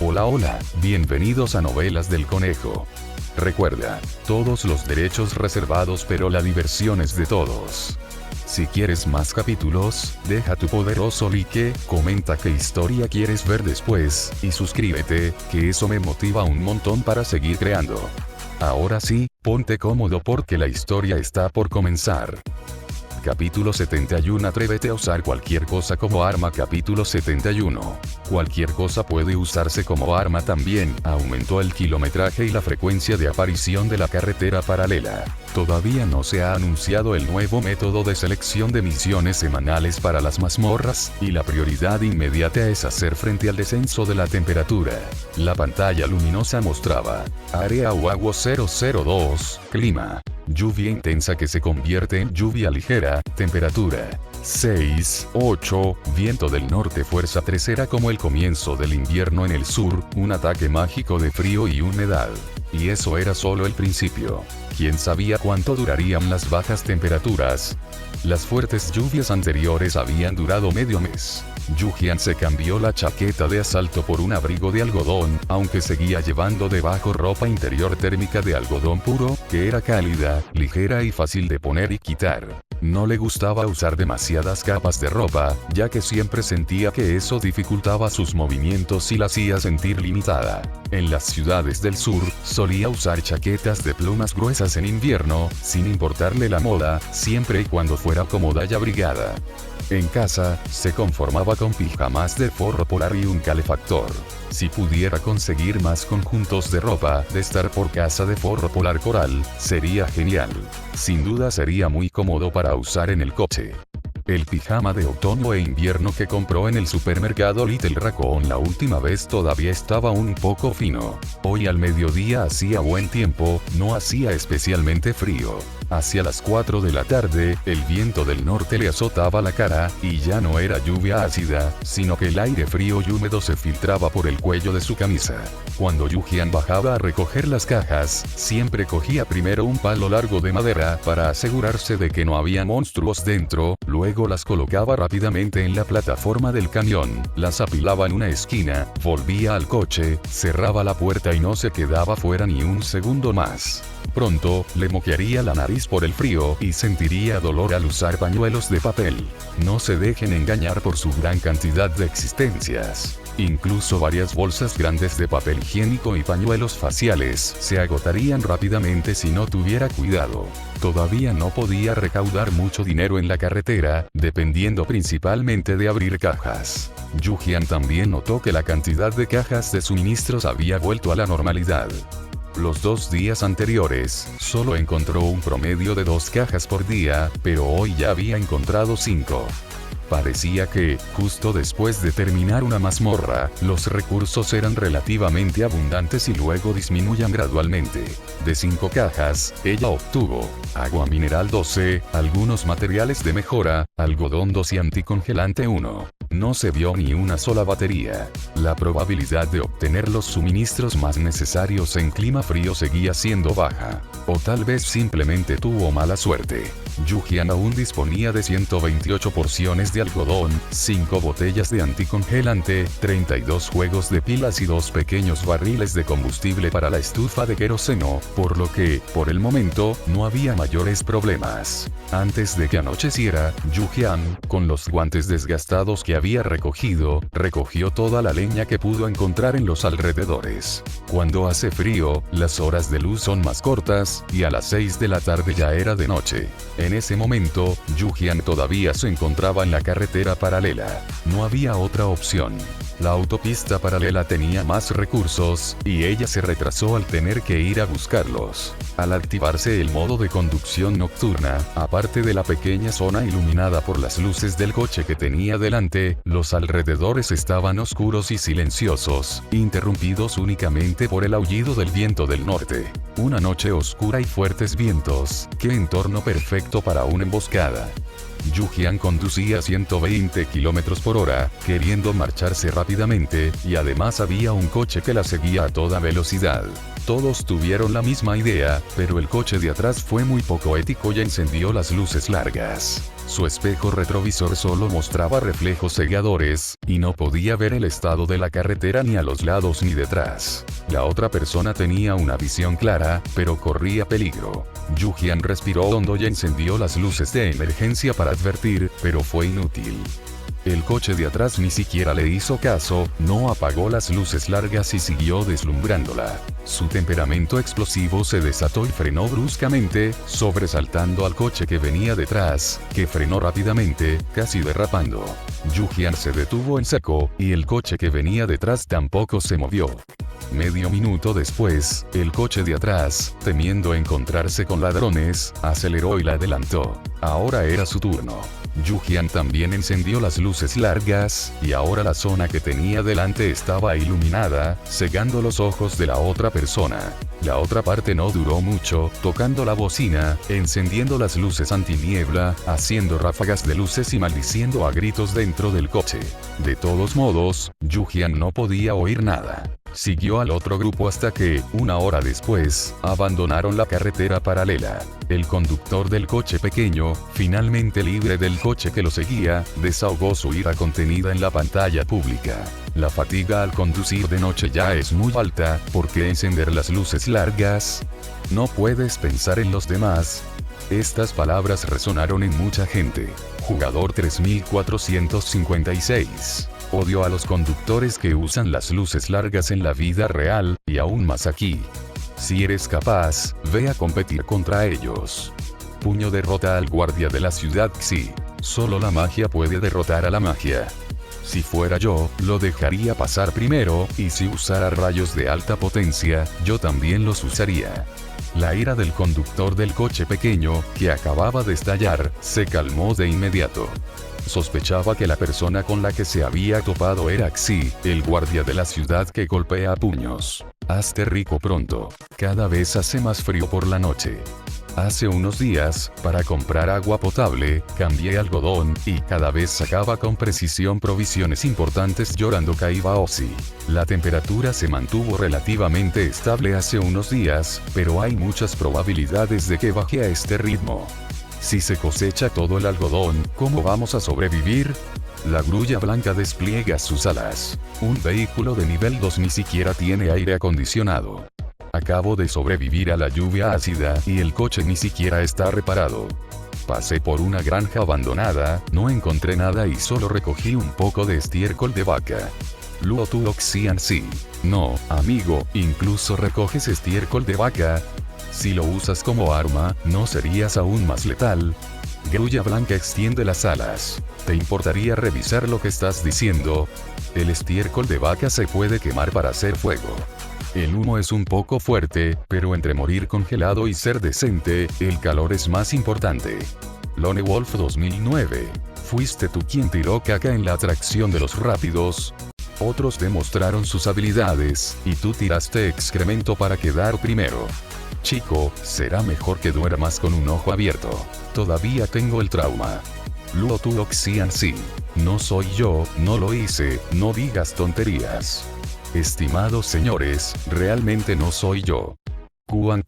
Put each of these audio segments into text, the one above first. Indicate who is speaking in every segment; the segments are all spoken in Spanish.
Speaker 1: Hola hola, bienvenidos a Novelas del Conejo. Recuerda, todos los derechos reservados pero la diversión es de todos. Si quieres más capítulos, deja tu poderoso like, comenta qué historia quieres ver después, y suscríbete, que eso me motiva un montón para seguir creando. Ahora sí, ponte cómodo porque la historia está por comenzar. Capítulo 71. Atrévete a usar cualquier cosa como arma. Capítulo 71. Cualquier cosa puede usarse como arma también. Aumentó el kilometraje y la frecuencia de aparición de la carretera paralela. Todavía no se ha anunciado el nuevo método de selección de misiones semanales para las mazmorras, y la prioridad inmediata es hacer frente al descenso de la temperatura. La pantalla luminosa mostraba: Área Oahu 002, clima. Lluvia intensa que se convierte en lluvia ligera, temperatura 6, 8, viento del norte fuerza 3. Era como el comienzo del invierno en el sur, un ataque mágico de frío y humedad. Y eso era solo el principio. ¿Quién sabía cuánto durarían las bajas temperaturas? Las fuertes lluvias anteriores habían durado medio mes. Yu-Jian se cambió la chaqueta de asalto por un abrigo de algodón, aunque seguía llevando debajo ropa interior térmica de algodón puro, que era cálida, ligera y fácil de poner y quitar. No le gustaba usar demasiadas capas de ropa, ya que siempre sentía que eso dificultaba sus movimientos y la hacía sentir limitada. En las ciudades del sur, solía usar chaquetas de plumas gruesas en invierno, sin importarle la moda, siempre y cuando fuera cómoda y abrigada. En casa, se conformaba con pijamas de forro polar y un calefactor. Si pudiera conseguir más conjuntos de ropa de estar por casa de forro polar coral, sería genial. Sin duda sería muy cómodo para usar en el coche. El pijama de otoño e invierno que compró en el supermercado Little Raccoon la última vez todavía estaba un poco fino. Hoy al mediodía hacía buen tiempo, no hacía especialmente frío. Hacia las 4 de la tarde, el viento del norte le azotaba la cara, y ya no era lluvia ácida, sino que el aire frío y húmedo se filtraba por el cuello de su camisa. Cuando Yu-Jian bajaba a recoger las cajas, siempre cogía primero un palo largo de madera para asegurarse de que no había monstruos dentro, luego las colocaba rápidamente en la plataforma del camión, las apilaba en una esquina, volvía al coche, cerraba la puerta y no se quedaba fuera ni un segundo más. Pronto, le moquearía la nariz por el frío y sentiría dolor al usar pañuelos de papel. No se dejen engañar por su gran cantidad de existencias. Incluso varias bolsas grandes de papel higiénico y pañuelos faciales se agotarían rápidamente si no tuviera cuidado. Todavía no podía recaudar mucho dinero en la carretera, dependiendo principalmente de abrir cajas. Yu-Jian también notó que la cantidad de cajas de suministros había vuelto a la normalidad. Los 2 días anteriores, solo encontró un promedio de 2 cajas por día, pero hoy ya había encontrado 5. Parecía que, justo después de terminar una mazmorra, los recursos eran relativamente abundantes y luego disminuían gradualmente. De 5 cajas, ella obtuvo agua mineral 12, algunos materiales de mejora, algodón 2 y anticongelante 1. No se vio ni una sola batería. La probabilidad de obtener los suministros más necesarios en clima frío seguía siendo baja. O tal vez simplemente tuvo mala suerte. Yu-Jian aún disponía de 128 porciones de algodón, 5 botellas de anticongelante, 32 juegos de pilas y 2 pequeños barriles de combustible para la estufa de queroseno, por lo que, por el momento, no había mayores problemas. Antes de que anocheciera, Yu-Jian, con los guantes desgastados que había recogido, recogió toda la leña que pudo encontrar en los alrededores. Cuando hace frío, las horas de luz son más cortas, y a las 6 de la tarde ya era de noche. En ese momento, Yu-Jian todavía se encontraba en la carretera paralela. No había otra opción. La autopista paralela tenía más recursos, y ella se retrasó al tener que ir a buscarlos. Al activarse el modo de conducción nocturna, aparte de la pequeña zona iluminada por las luces del coche que tenía delante, los alrededores estaban oscuros y silenciosos, interrumpidos únicamente por el aullido del viento del norte. Una noche oscura y fuertes vientos, qué entorno perfecto para una emboscada. Yu-Jian conducía a 120 km por hora, queriendo marcharse rápidamente, y además había un coche que la seguía a toda velocidad. Todos tuvieron la misma idea, pero el coche de atrás fue muy poco ético y encendió las luces largas. Su espejo retrovisor solo mostraba reflejos cegadores, y no podía ver el estado de la carretera ni a los lados ni detrás. La otra persona tenía una visión clara, pero corría peligro. Yu-Jian respiró hondo y encendió las luces de emergencia para advertir, pero fue inútil. El coche de atrás ni siquiera le hizo caso, no apagó las luces largas y siguió deslumbrándola. Su temperamento explosivo se desató y frenó bruscamente, sobresaltando al coche que venía detrás, que frenó rápidamente, casi derrapando. Yu-Jian se detuvo en seco, y el coche que venía detrás tampoco se movió. Medio minuto después, el coche de atrás, temiendo encontrarse con ladrones, aceleró y la adelantó. Ahora era su turno. Yu-Jian también encendió las luces largas, y ahora la zona que tenía delante estaba iluminada, cegando los ojos de la otra persona. La otra parte no duró mucho, tocando la bocina, encendiendo las luces antiniebla, haciendo ráfagas de luces y maldiciendo a gritos dentro del coche. De todos modos, Yu-Jian no podía oír nada. Siguió al otro grupo hasta que, una hora después, abandonaron la carretera paralela. El conductor del coche pequeño, finalmente libre del coche que lo seguía, desahogó su ira contenida en la pantalla pública. La fatiga al conducir de noche ya es muy alta, ¿por qué encender las luces largas? ¿No puedes pensar en los demás? Estas palabras resonaron en mucha gente. Jugador 3456. Odio a los conductores que usan las luces largas en la vida real, y aún más aquí. Si eres capaz, ve a competir contra ellos. Puño derrota al guardia de la ciudad Xi. Solo la magia puede derrotar a la magia. Si fuera yo, lo dejaría pasar primero, y si usara rayos de alta potencia, yo también los usaría. La ira del conductor del coche pequeño, que acababa de estallar, se calmó de inmediato. Sospechaba que la persona con la que se había topado era Xi, el guardia de la ciudad que golpea a puños. Hazte rico pronto. Cada vez hace más frío por la noche. Hace unos días, para comprar agua potable, cambié algodón, y cada vez sacaba con precisión provisiones importantes llorando Kaibaoshi. La temperatura se mantuvo relativamente estable hace unos días, pero hay muchas probabilidades de que baje a este ritmo. Si se cosecha todo el algodón, ¿cómo vamos a sobrevivir? La grulla blanca despliega sus alas. Un vehículo de nivel 2 ni siquiera tiene aire acondicionado. Acabo de sobrevivir a la lluvia ácida, y el coche ni siquiera está reparado. Pasé por una granja abandonada, no encontré nada y solo recogí un poco de estiércol de vaca. Luo Tuo Xian Si. No, amigo, incluso recoges estiércol de vaca. Si lo usas como arma, ¿no serías aún más letal? Grulla blanca extiende las alas. ¿Te importaría revisar lo que estás diciendo? El estiércol de vaca se puede quemar para hacer fuego. El humo es un poco fuerte, pero entre morir congelado y ser decente, el calor es más importante. Lone Wolf 2009. ¿Fuiste tú quien tiró caca en la atracción de los rápidos? Otros demostraron sus habilidades, y tú tiraste excremento para quedar primero. Chico, será mejor que duermas con un ojo abierto. Todavía tengo el trauma. Luo Tuo Xian Si. No soy yo, no lo hice, no digas tonterías. Estimados señores, realmente no soy yo. Kuan.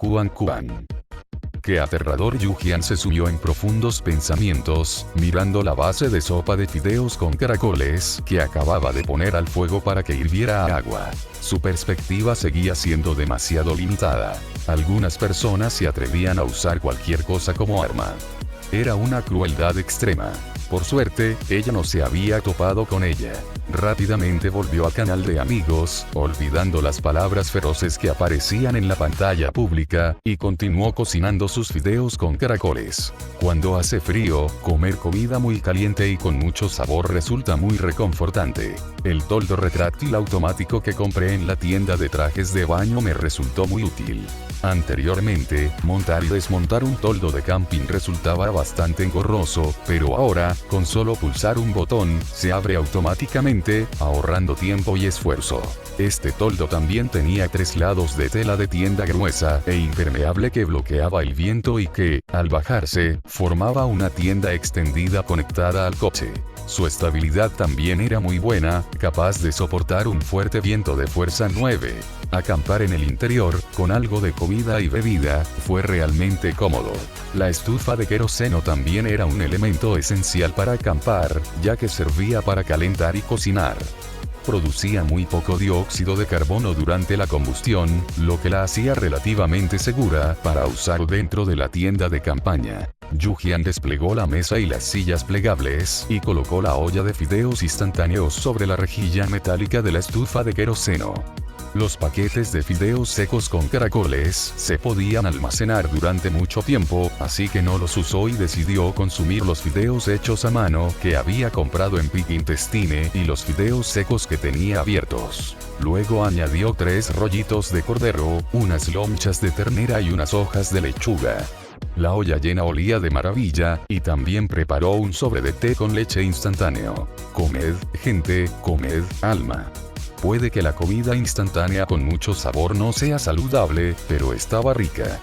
Speaker 1: Qué aterrador. Yu-Jian se sumió en profundos pensamientos, mirando la base de sopa de fideos con caracoles que acababa de poner al fuego para que hirviera agua. Su perspectiva seguía siendo demasiado limitada. Algunas personas se atrevían a usar cualquier cosa como arma. Era una crueldad extrema. Por suerte, ella no se había topado con ella. Rápidamente volvió al canal de amigos, olvidando las palabras feroces que aparecían en la pantalla pública, y continuó cocinando sus fideos con caracoles. Cuando hace frío, comer comida muy caliente y con mucho sabor resulta muy reconfortante. El toldo retráctil automático que compré en la tienda de trajes de baño me resultó muy útil. Anteriormente, montar y desmontar un toldo de camping resultaba bastante engorroso, pero ahora, con solo pulsar un botón, se abre automáticamente, ahorrando tiempo y esfuerzo. Este toldo también tenía 3 lados de tela de tienda gruesa e impermeable que bloqueaba el viento y que, al bajarse, formaba una tienda extendida conectada al coche. Su estabilidad también era muy buena, capaz de soportar un fuerte viento de fuerza 9. Acampar en el interior, con algo de comida y bebida, fue realmente cómodo. La estufa de queroseno también era un elemento esencial para acampar, ya que servía para calentar y cocinar. Producía muy poco dióxido de carbono durante la combustión, lo que la hacía relativamente segura para usar dentro de la tienda de campaña. Yu-Jian desplegó la mesa y las sillas plegables y colocó la olla de fideos instantáneos sobre la rejilla metálica de la estufa de queroseno. Los paquetes de fideos secos con caracoles se podían almacenar durante mucho tiempo, así que no los usó y decidió consumir los fideos hechos a mano que había comprado en Big Intestine y los fideos secos que tenía abiertos. Luego añadió 3 rollitos de cordero, unas lonchas de ternera y unas hojas de lechuga. La olla llena olía de maravilla, y también preparó un sobre de té con leche instantáneo. Comed, gente, comed, alma. Puede que la comida instantánea con mucho sabor no sea saludable, pero estaba rica.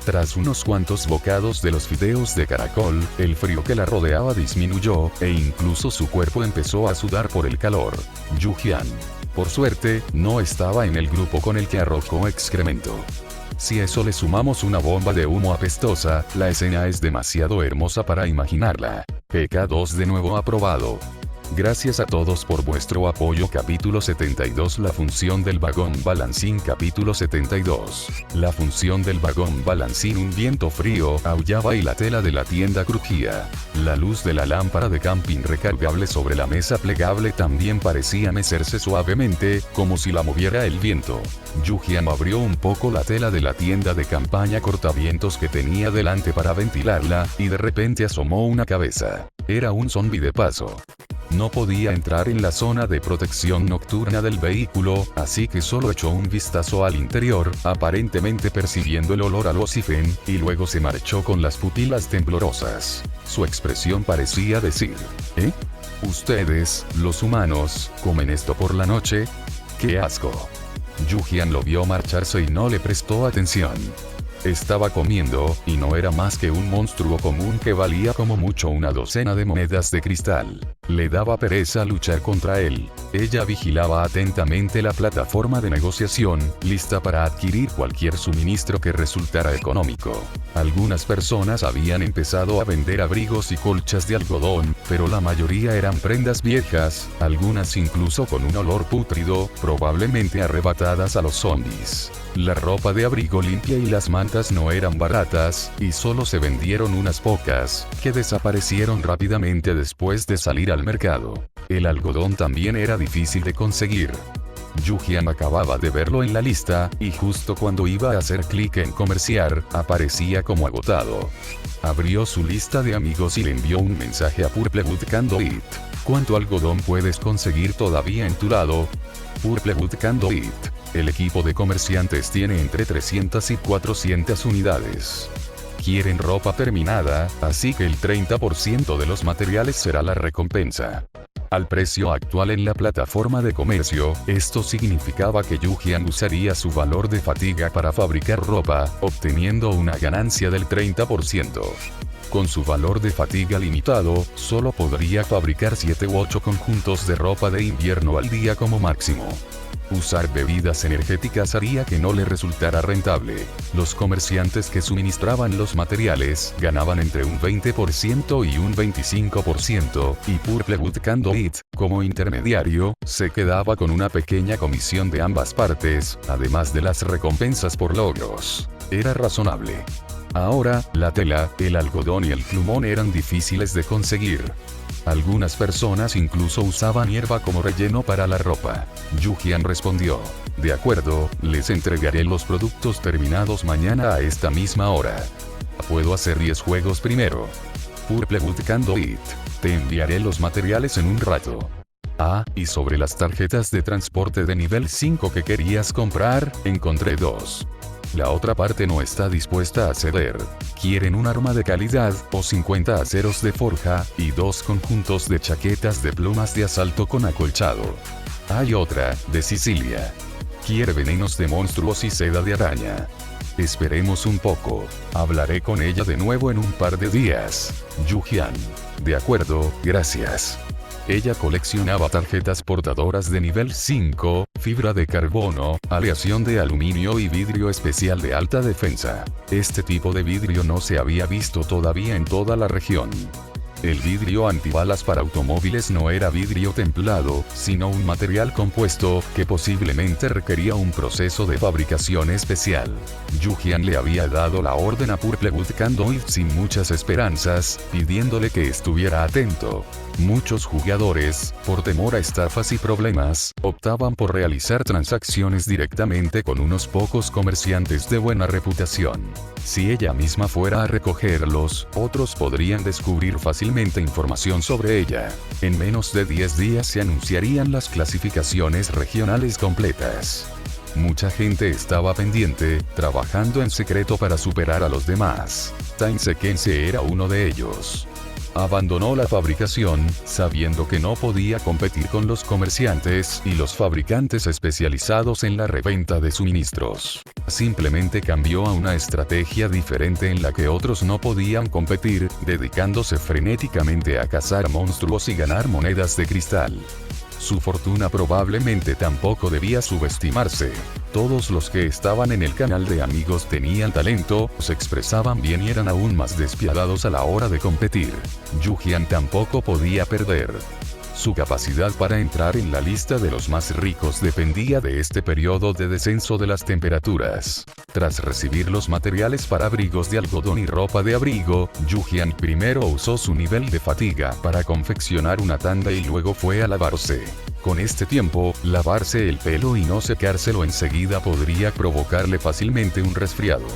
Speaker 1: Tras unos cuantos bocados de los fideos de caracol, el frío que la rodeaba disminuyó, e incluso su cuerpo empezó a sudar por el calor. Yu-Jian, por suerte, no estaba en el grupo con el que arrojó excremento. Si a eso le sumamos una bomba de humo apestosa, la escena es demasiado hermosa para imaginarla. PK2 de nuevo aprobado. Gracias a todos por vuestro apoyo. Capítulo 72. La función del vagón balancín. Capítulo 72. La función del vagón balancín. Un viento frío aullaba y la tela de la tienda crujía. La luz de la lámpara de camping recargable sobre la mesa plegable también parecía mecerse suavemente, como si la moviera el viento. Yu-Jian abrió un poco la tela de la tienda de campaña cortavientos que tenía delante para ventilarla, y de repente asomó una cabeza. Era un zombi de paso. No podía entrar en la zona de protección nocturna del vehículo, así que solo echó un vistazo al interior, aparentemente percibiendo el olor a lucifen, y luego se marchó con las pupilas temblorosas. Su expresión parecía decir: ¿eh? ¿Ustedes, los humanos, comen esto por la noche? ¡Qué asco! Yu-Jian lo vio marcharse y no le prestó atención. Estaba comiendo, y no era más que un monstruo común que valía como mucho una docena de monedas de cristal. Le daba pereza luchar contra él. Ella vigilaba atentamente la plataforma de negociación, lista para adquirir cualquier suministro que resultara económico. Algunas personas habían empezado a vender abrigos y colchas de algodón, pero la mayoría eran prendas viejas, algunas incluso con un olor pútrido, probablemente arrebatadas a los zombies. La ropa de abrigo limpia y las mantas no eran baratas, y solo se vendieron unas pocas, que desaparecieron rápidamente después de salir al mercado. El algodón también era difícil de conseguir. Yu-Jian acababa de verlo en la lista, y justo cuando iba a hacer clic en comerciar, aparecía como agotado. Abrió su lista de amigos y le envió un mensaje a Purplewood Conduit. ¿Cuánto algodón puedes conseguir todavía en tu lado? Purplewood Conduit. El equipo de comerciantes tiene entre 300 y 400 unidades. Quieren ropa terminada, así que el 30% de los materiales será la recompensa. Al precio actual en la plataforma de comercio, esto significaba que Yu-Jian usaría su valor de fatiga para fabricar ropa, obteniendo una ganancia del 30%. Con su valor de fatiga limitado, solo podría fabricar 7 u 8 conjuntos de ropa de invierno al día como máximo. Usar bebidas energéticas haría que no le resultara rentable. Los comerciantes que suministraban los materiales ganaban entre un 20% y un 25%, y Purplewood Conduit, como intermediario, se quedaba con una pequeña comisión de ambas partes, además de las recompensas por logros. Era razonable. Ahora, la tela, el algodón y el plumón eran difíciles de conseguir. Algunas personas incluso usaban hierba como relleno para la ropa. Yu-Jian respondió: de acuerdo, les entregaré los productos terminados mañana a esta misma hora. Puedo hacer 10 juegos primero. Purplewood Conduit. Te enviaré los materiales en un rato. Ah, y sobre las tarjetas de transporte de nivel 5 que querías comprar, encontré 2. La otra parte no está dispuesta a ceder. Quieren un arma de calidad, o 50 aceros de forja, y 2 conjuntos de chaquetas de plumas de asalto con acolchado. Hay otra, de Sicilia. Quiere venenos de monstruos y seda de araña. Esperemos un poco. Hablaré con ella de nuevo en un par de días. Yu-Jian. De acuerdo, gracias. Ella coleccionaba tarjetas portadoras de nivel 5, fibra de carbono, aleación de aluminio y vidrio especial de alta defensa. Este tipo de vidrio no se había visto todavía en toda la región. El vidrio antibalas para automóviles no era vidrio templado, sino un material compuesto, que posiblemente requería un proceso de fabricación especial. Yu-Jian le había dado la orden a Purplewood Conduit sin muchas esperanzas, pidiéndole que estuviera atento. Muchos jugadores, por temor a estafas y problemas, optaban por realizar transacciones directamente con unos pocos comerciantes de buena reputación. Si ella misma fuera a recogerlos, otros podrían descubrir fácilmente información sobre ella. En menos de 10 días se anunciarían las clasificaciones regionales completas. Mucha gente estaba pendiente, trabajando en secreto para superar a los demás. Time Sequence era uno de ellos. Abandonó la fabricación, sabiendo que no podía competir con los comerciantes y los fabricantes especializados en la reventa de suministros. Simplemente cambió a una estrategia diferente en la que otros no podían competir, dedicándose frenéticamente a cazar monstruos y ganar monedas de cristal. Su fortuna probablemente tampoco debía subestimarse. Todos los que estaban en el canal de amigos tenían talento, se expresaban bien y eran aún más despiadados a la hora de competir. Yu-Jian tampoco podía perder. Su capacidad para entrar en la lista de los más ricos dependía de este periodo de descenso de las temperaturas. Tras recibir los materiales para abrigos de algodón y ropa de abrigo, Yu-Jian primero usó su nivel de fatiga para confeccionar una tanda y luego fue a lavarse. Con este tiempo, lavarse el pelo y no secárselo enseguida podría provocarle fácilmente un resfriado.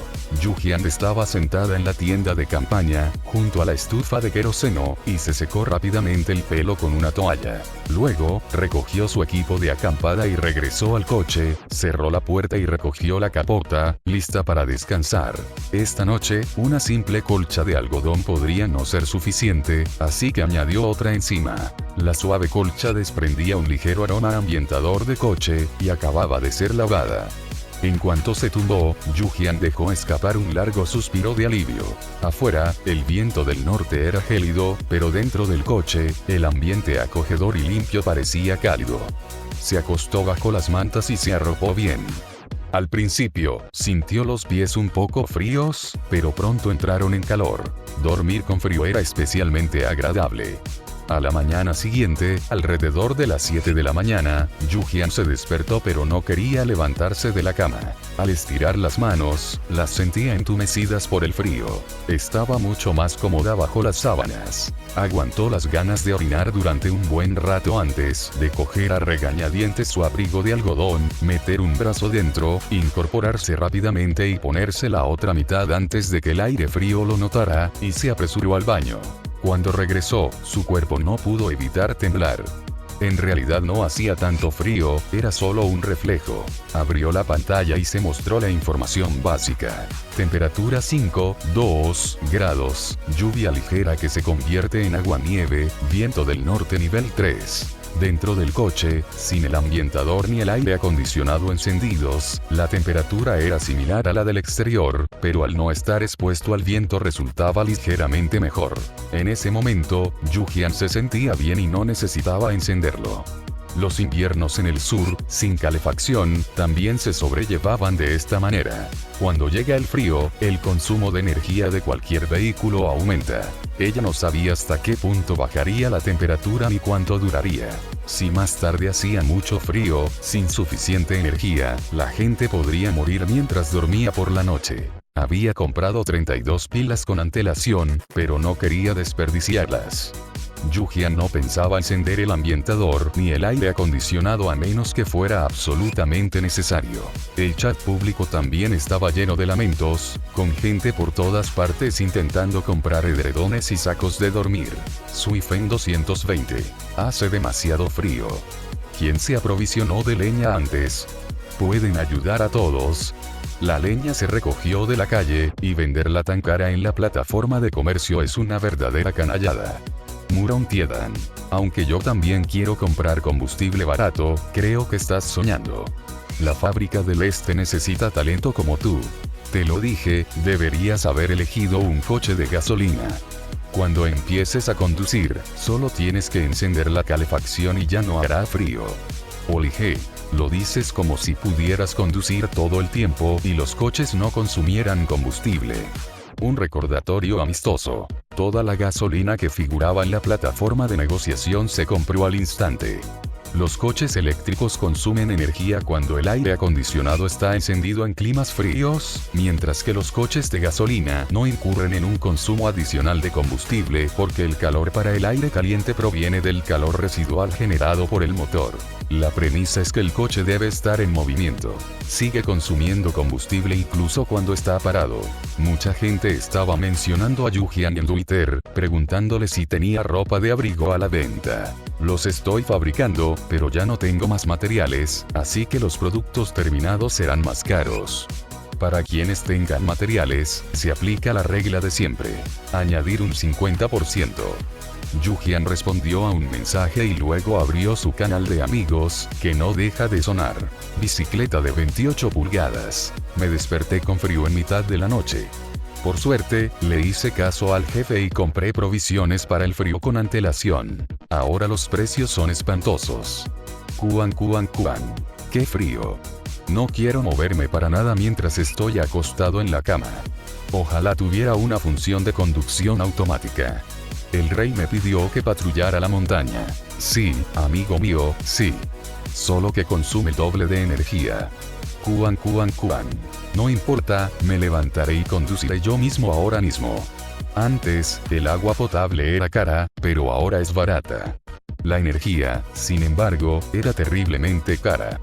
Speaker 1: Yu-Jian estaba sentada en la tienda de campaña, junto a la estufa de queroseno, y se secó rápidamente el pelo con una toalla. Luego, recogió su equipo de acampada y regresó al coche, cerró la puerta y recogió la capota, lista para descansar. Esta noche, una simple colcha de algodón podría no ser suficiente, así que añadió otra encima. La suave colcha desprendía un ligero aroma ambientador de coche, y acababa de ser lavada. En cuanto se tumbó, Yu-Jian dejó escapar un largo suspiro de alivio. Afuera, el viento del norte era gélido, pero dentro del coche, el ambiente acogedor y limpio parecía cálido. Se acostó bajo las mantas y se arropó bien. Al principio, sintió los pies un poco fríos, pero pronto entraron en calor. Dormir con frío era especialmente agradable. A la mañana siguiente, alrededor de las 7 de la mañana, Yu-Jian se despertó pero no quería levantarse de la cama. Al estirar las manos, las sentía entumecidas por el frío. Estaba mucho más cómoda bajo las sábanas. Aguantó las ganas de orinar durante un buen rato antes de coger a regañadientes su abrigo de algodón, meter un brazo dentro, incorporarse rápidamente y ponerse la otra mitad antes de que el aire frío lo notara, y se apresuró al baño. Cuando regresó, su cuerpo no pudo evitar temblar. En realidad no hacía tanto frío, era solo un reflejo. Abrió la pantalla y se mostró la información básica. Temperatura 5,2 grados, lluvia ligera que se convierte en aguanieve, viento del norte nivel 3. Dentro del coche, sin el ambientador ni el aire acondicionado encendidos, la temperatura era similar a la del exterior, pero al no estar expuesto al viento resultaba ligeramente mejor. En ese momento, Yu-Jian se sentía bien y no necesitaba encenderlo. Los inviernos en el sur, sin calefacción, también se sobrellevaban de esta manera. Cuando llega el frío, el consumo de energía de cualquier vehículo aumenta. Ella no sabía hasta qué punto bajaría la temperatura ni cuánto duraría. Si más tarde hacía mucho frío, sin suficiente energía, la gente podría morir mientras dormía por la noche. Había comprado 32 pilas con antelación, pero no quería desperdiciarlas. Yu-Jian no pensaba encender el ambientador ni el aire acondicionado a menos que fuera absolutamente necesario. El chat público también estaba lleno de lamentos, con gente por todas partes intentando comprar edredones y sacos de dormir. Suifen 220. Hace demasiado frío. ¿Quién se aprovisionó de leña antes? ¿Pueden ayudar a todos? La leña se recogió de la calle, y venderla tan cara en la plataforma de comercio es una verdadera canallada. Muron Tiedan. Aunque yo también quiero comprar combustible barato, creo que estás soñando. La fábrica del este necesita talento como tú. Te lo dije, deberías haber elegido un coche de gasolina. Cuando empieces a conducir, solo tienes que encender la calefacción y ya no hará frío. Olige. Lo dices como si pudieras conducir todo el tiempo y los coches no consumieran combustible. Un recordatorio amistoso. Toda la gasolina que figuraba en la plataforma de negociación se compró al instante. Los coches eléctricos consumen energía cuando el aire acondicionado está encendido en climas fríos, mientras que los coches de gasolina no incurren en un consumo adicional de combustible porque el calor para el aire caliente proviene del calor residual generado por el motor. La premisa es que el coche debe estar en movimiento. Sigue consumiendo combustible incluso cuando está parado. Mucha gente estaba mencionando a Yujian en Twitter, preguntándole si tenía ropa de abrigo a la venta. Los estoy fabricando, pero ya no tengo más materiales, así que los productos terminados serán más caros. Para quienes tengan materiales, se aplica la regla de siempre. Añadir un 50%. Yujian respondió a un mensaje y luego abrió su canal de amigos, que no deja de sonar. Bicicleta de 28 pulgadas. Me desperté con frío en mitad de la noche. Por suerte, le hice caso al jefe y compré provisiones para el frío con antelación. Ahora los precios son espantosos. Cuan. ¡Qué frío! No quiero moverme para nada mientras estoy acostado en la cama. Ojalá tuviera una función de conducción automática. El rey me pidió que patrullara la montaña. Sí, amigo mío, sí. Solo que consume el doble de energía. Cuan. No importa, me levantaré y conduciré yo mismo ahora mismo. Antes, el agua potable era cara, pero ahora es barata. La energía, sin embargo, era terriblemente cara.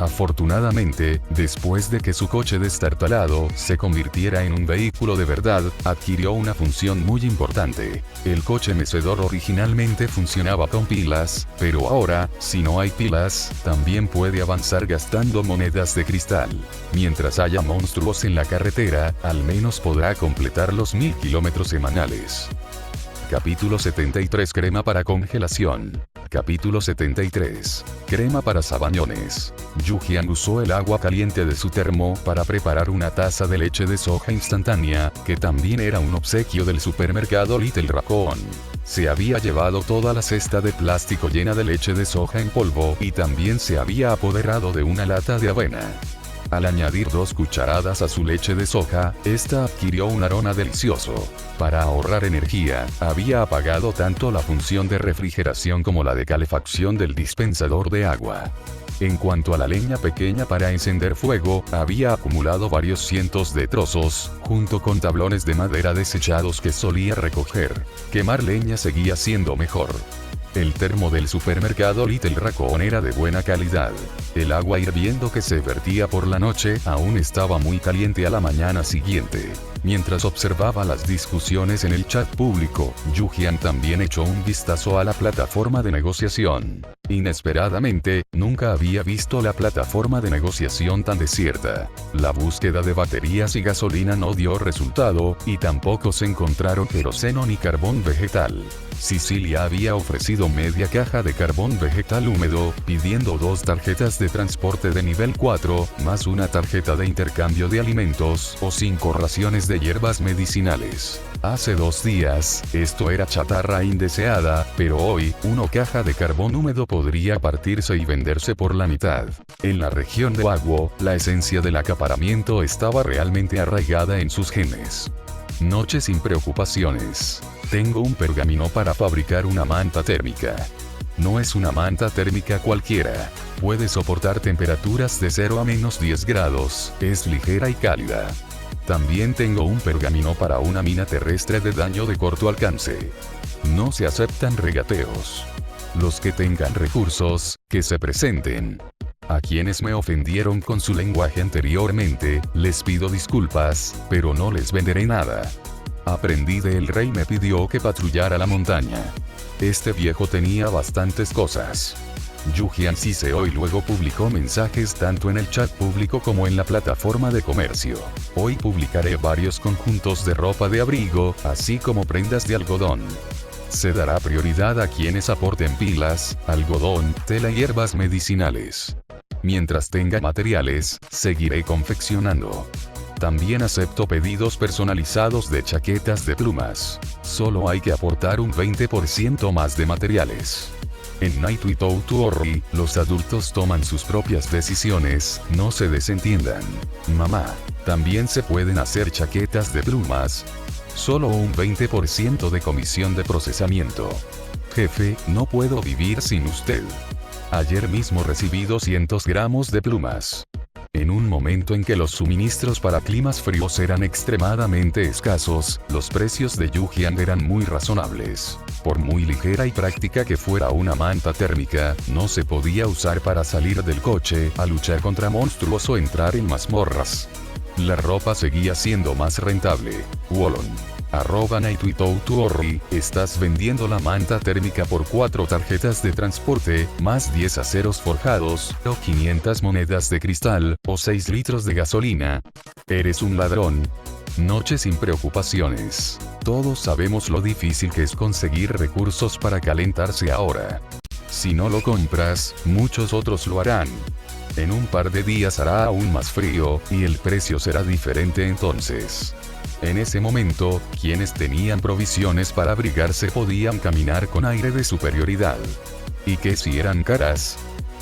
Speaker 1: Afortunadamente, después de que su coche destartalado se convirtiera en un vehículo de verdad, adquirió una función muy importante. El coche mecedor originalmente funcionaba con pilas, pero ahora, si no hay pilas, también puede avanzar gastando monedas de cristal. Mientras haya monstruos en la carretera, al menos podrá completar los 1000 kilómetros semanales. Capítulo 73. Crema para congelación. Capítulo 73. Crema para sabañones. Yujian usó el agua caliente de su termo para preparar una taza de leche de soja instantánea, que también era un obsequio del supermercado Little Raccoon. Se había llevado toda la cesta de plástico llena de leche de soja en polvo y también se había apoderado de una lata de avena. Al añadir 2 cucharadas a su leche de soja, esta adquirió un aroma delicioso. Para ahorrar energía, había apagado tanto la función de refrigeración como la de calefacción del dispensador de agua. En cuanto a la leña pequeña para encender fuego, había acumulado varios cientos de trozos, junto con tablones de madera desechados que solía recoger. Quemar leña seguía siendo mejor. El termo del supermercado Little Raccoon era de buena calidad. El agua hirviendo que se vertía por la noche aún estaba muy caliente a la mañana siguiente. Mientras observaba las discusiones en el chat público, Yujian también echó un vistazo a la plataforma de negociación. Inesperadamente, nunca había visto la plataforma de negociación tan desierta. La búsqueda de baterías y gasolina no dio resultado, y tampoco se encontraron queroseno ni carbón vegetal. Sicilia había ofrecido media caja de carbón vegetal húmedo, pidiendo 2 tarjetas de transporte de nivel 4, más una tarjeta de intercambio de alimentos, o 5 raciones de hierbas medicinales. Hace 2 días, esto era chatarra indeseada, pero hoy, una caja de carbón húmedo podría partirse y venderse por la mitad. En la región de Waguo, la esencia del acaparamiento estaba realmente arraigada en sus genes. Noche sin preocupaciones. Tengo un pergamino para fabricar una manta térmica. No es una manta térmica cualquiera. Puede soportar temperaturas de 0 a menos 10 grados, es ligera y cálida. También tengo un pergamino para una mina terrestre de daño de corto alcance. No se aceptan regateos. Los que tengan recursos, que se presenten. A quienes me ofendieron con su lenguaje anteriormente, les pido disculpas, pero no les venderé nada. Aprendí de el rey me pidió que patrullara la montaña. Este viejo tenía bastantes cosas. Yujian siseó y luego publicó mensajes tanto en el chat público como en la plataforma de comercio. Hoy publicaré varios conjuntos de ropa de abrigo, así como prendas de algodón. Se dará prioridad a quienes aporten pilas, algodón, tela y hierbas medicinales. Mientras tenga materiales, seguiré confeccionando. También acepto pedidos personalizados de chaquetas de plumas. Solo hay que aportar un 20% más de materiales. En Night Without Worry, los adultos toman sus propias decisiones, no se desentiendan. Mamá, ¿también se pueden hacer chaquetas de plumas? Solo un 20% de comisión de procesamiento. Jefe, no puedo vivir sin usted. Ayer mismo recibí 200 gramos de plumas. En un momento en que los suministros para climas fríos eran extremadamente escasos, los precios de Yujian eran muy razonables. Por muy ligera y práctica que fuera una manta térmica, no se podía usar para salir del coche, a luchar contra monstruos o entrar en mazmorras. La ropa seguía siendo más rentable. Wallon. @NightWithoutWorry, estás vendiendo la manta térmica por 4 tarjetas de transporte, más 10 aceros forjados, o 500 monedas de cristal, o 6 litros de gasolina. ¿Eres un ladrón? Noche sin preocupaciones. Todos sabemos lo difícil que es conseguir recursos para calentarse ahora. Si no lo compras, muchos otros lo harán. En un par de días hará aún más frío, y el precio será diferente entonces. En ese momento, quienes tenían provisiones para abrigarse podían caminar con aire de superioridad. ¿Y qué si eran caras?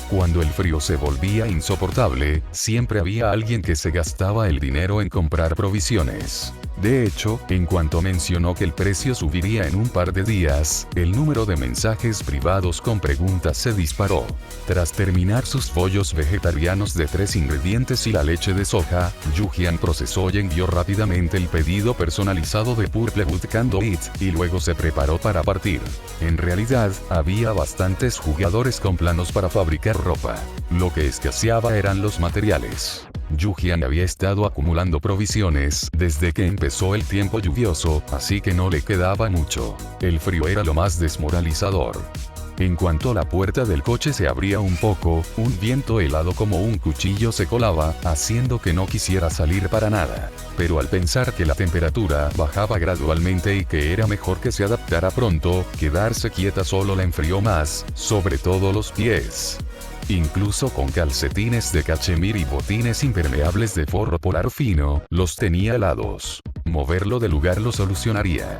Speaker 1: Cuando el frío se volvía insoportable, siempre había alguien que se gastaba el dinero en comprar provisiones. De hecho, en cuanto mencionó que el precio subiría en un par de días, el número de mensajes privados con preguntas se disparó. Tras terminar sus pollos vegetarianos de 3 ingredientes y la leche de soja, Yujian procesó y envió rápidamente el pedido personalizado de Purplewood Candlelit, y luego se preparó para partir. En realidad, había bastantes jugadores con planos para fabricar ropa. Lo que escaseaba eran los materiales. Yujian había estado acumulando provisiones desde que empezó el tiempo lluvioso, así que no le quedaba mucho. El frío era lo más desmoralizador. En cuanto la puerta del coche se abría un poco, un viento helado como un cuchillo se colaba, haciendo que no quisiera salir para nada. Pero al pensar que la temperatura bajaba gradualmente y que era mejor que se adaptara pronto, quedarse quieta solo la enfrió más, sobre todo los pies. Incluso con calcetines de cachemir y botines impermeables de forro polar fino, los tenía helados. Moverlo de lugar lo solucionaría.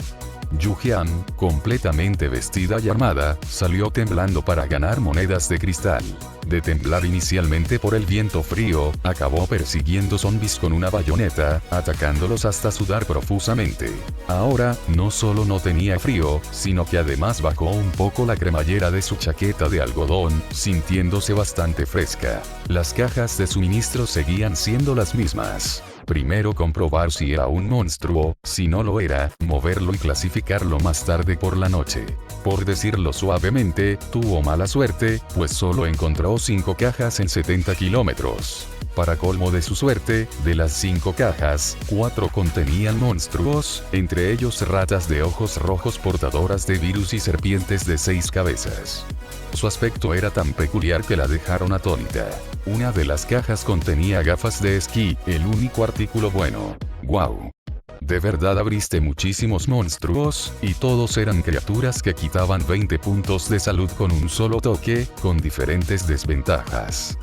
Speaker 1: Yujian, completamente vestida y armada, salió temblando para ganar monedas de cristal. De temblar inicialmente por el viento frío, acabó persiguiendo zombies con una bayoneta, atacándolos hasta sudar profusamente. Ahora, no solo no tenía frío, sino que además bajó un poco la cremallera de su chaqueta de algodón, sintiéndose bastante fresca. Las cajas de suministro seguían siendo las mismas. Primero comprobar si era un monstruo, si no lo era, moverlo y clasificarlo más tarde por la noche. Por decirlo suavemente, tuvo mala suerte, pues solo encontró 5 cajas en 70 kilómetros. Para colmo de su suerte, de las 5 cajas, 4 contenían monstruos, entre ellos ratas de ojos rojos portadoras de virus y serpientes de 6 cabezas. Su aspecto era tan peculiar que la dejaron atónita. Una de las cajas contenía gafas de esquí, el único artículo bueno. ¡Guau! De verdad abriste muchísimos monstruos, y todos eran criaturas que quitaban 20 puntos de salud con un solo toque, con diferentes desventajas.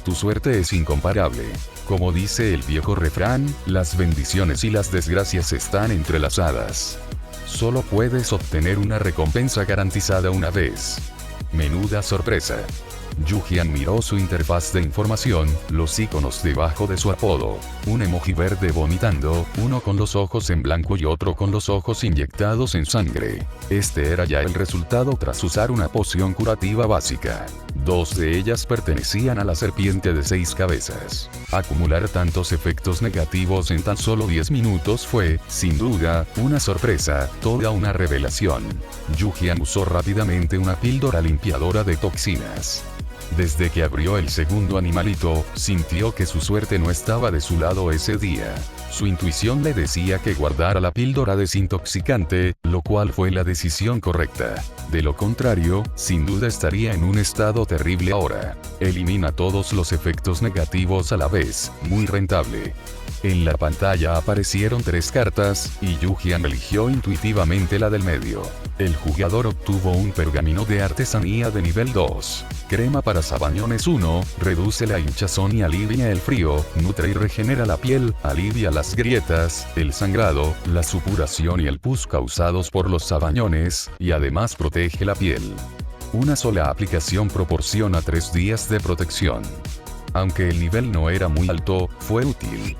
Speaker 1: Tu suerte es incomparable. Como dice el viejo refrán, las bendiciones y las desgracias están entrelazadas. Solo puedes obtener una recompensa garantizada una vez. Menuda sorpresa. Yujian miró su interfaz de información, los iconos debajo de su apodo. Un emoji verde vomitando, uno con los ojos en blanco y otro con los ojos inyectados en sangre. Este era ya el resultado tras usar una poción curativa básica. 2 de ellas pertenecían a la serpiente de 6 cabezas. Acumular tantos efectos negativos en tan solo 10 minutos fue, sin duda, una sorpresa, toda una revelación. Yujian usó rápidamente una píldora limpiadora de toxinas. Desde que abrió el segundo animalito, sintió que su suerte no estaba de su lado ese día. Su intuición le decía que guardara la píldora desintoxicante, lo cual fue la decisión correcta. De lo contrario, sin duda estaría en un estado terrible ahora. Elimina todos los efectos negativos a la vez, muy rentable. En la pantalla aparecieron 3 cartas, y Yujian eligió intuitivamente la del medio. El jugador obtuvo un pergamino de artesanía de nivel 2. Crema para para sabañones 1, reduce la hinchazón y alivia el frío, nutre y regenera la piel, alivia las grietas, el sangrado, la supuración y el pus causados por los sabañones, y además protege la piel. Una sola aplicación proporciona 3 días de protección. Aunque el nivel no era muy alto, fue útil.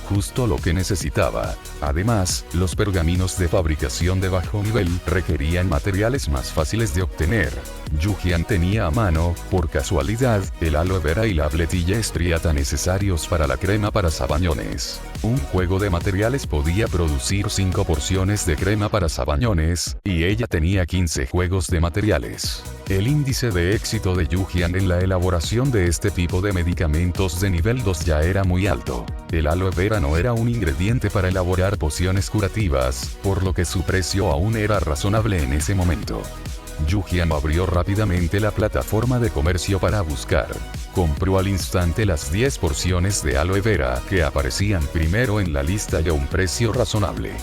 Speaker 1: Justo lo que necesitaba. Además, los pergaminos de fabricación de bajo nivel requerían materiales más fáciles de obtener. Yu-Jian tenía a mano, por casualidad, el aloe vera y la pletilla estriata necesarios para la crema para sabañones. Un juego de materiales podía producir 5 porciones de crema para sabañones, y ella tenía 15 juegos de materiales. El índice de éxito de Yu-Jian en la elaboración de este tipo de medicamentos de nivel 2 ya era muy alto. El aloe vera no era un ingrediente para elaborar pociones curativas, por lo que su precio aún era razonable en ese momento. Yu-Jian abrió rápidamente la plataforma de comercio para buscar. Compró al instante las 10 porciones de aloe vera que aparecían primero en la lista y a un precio razonable.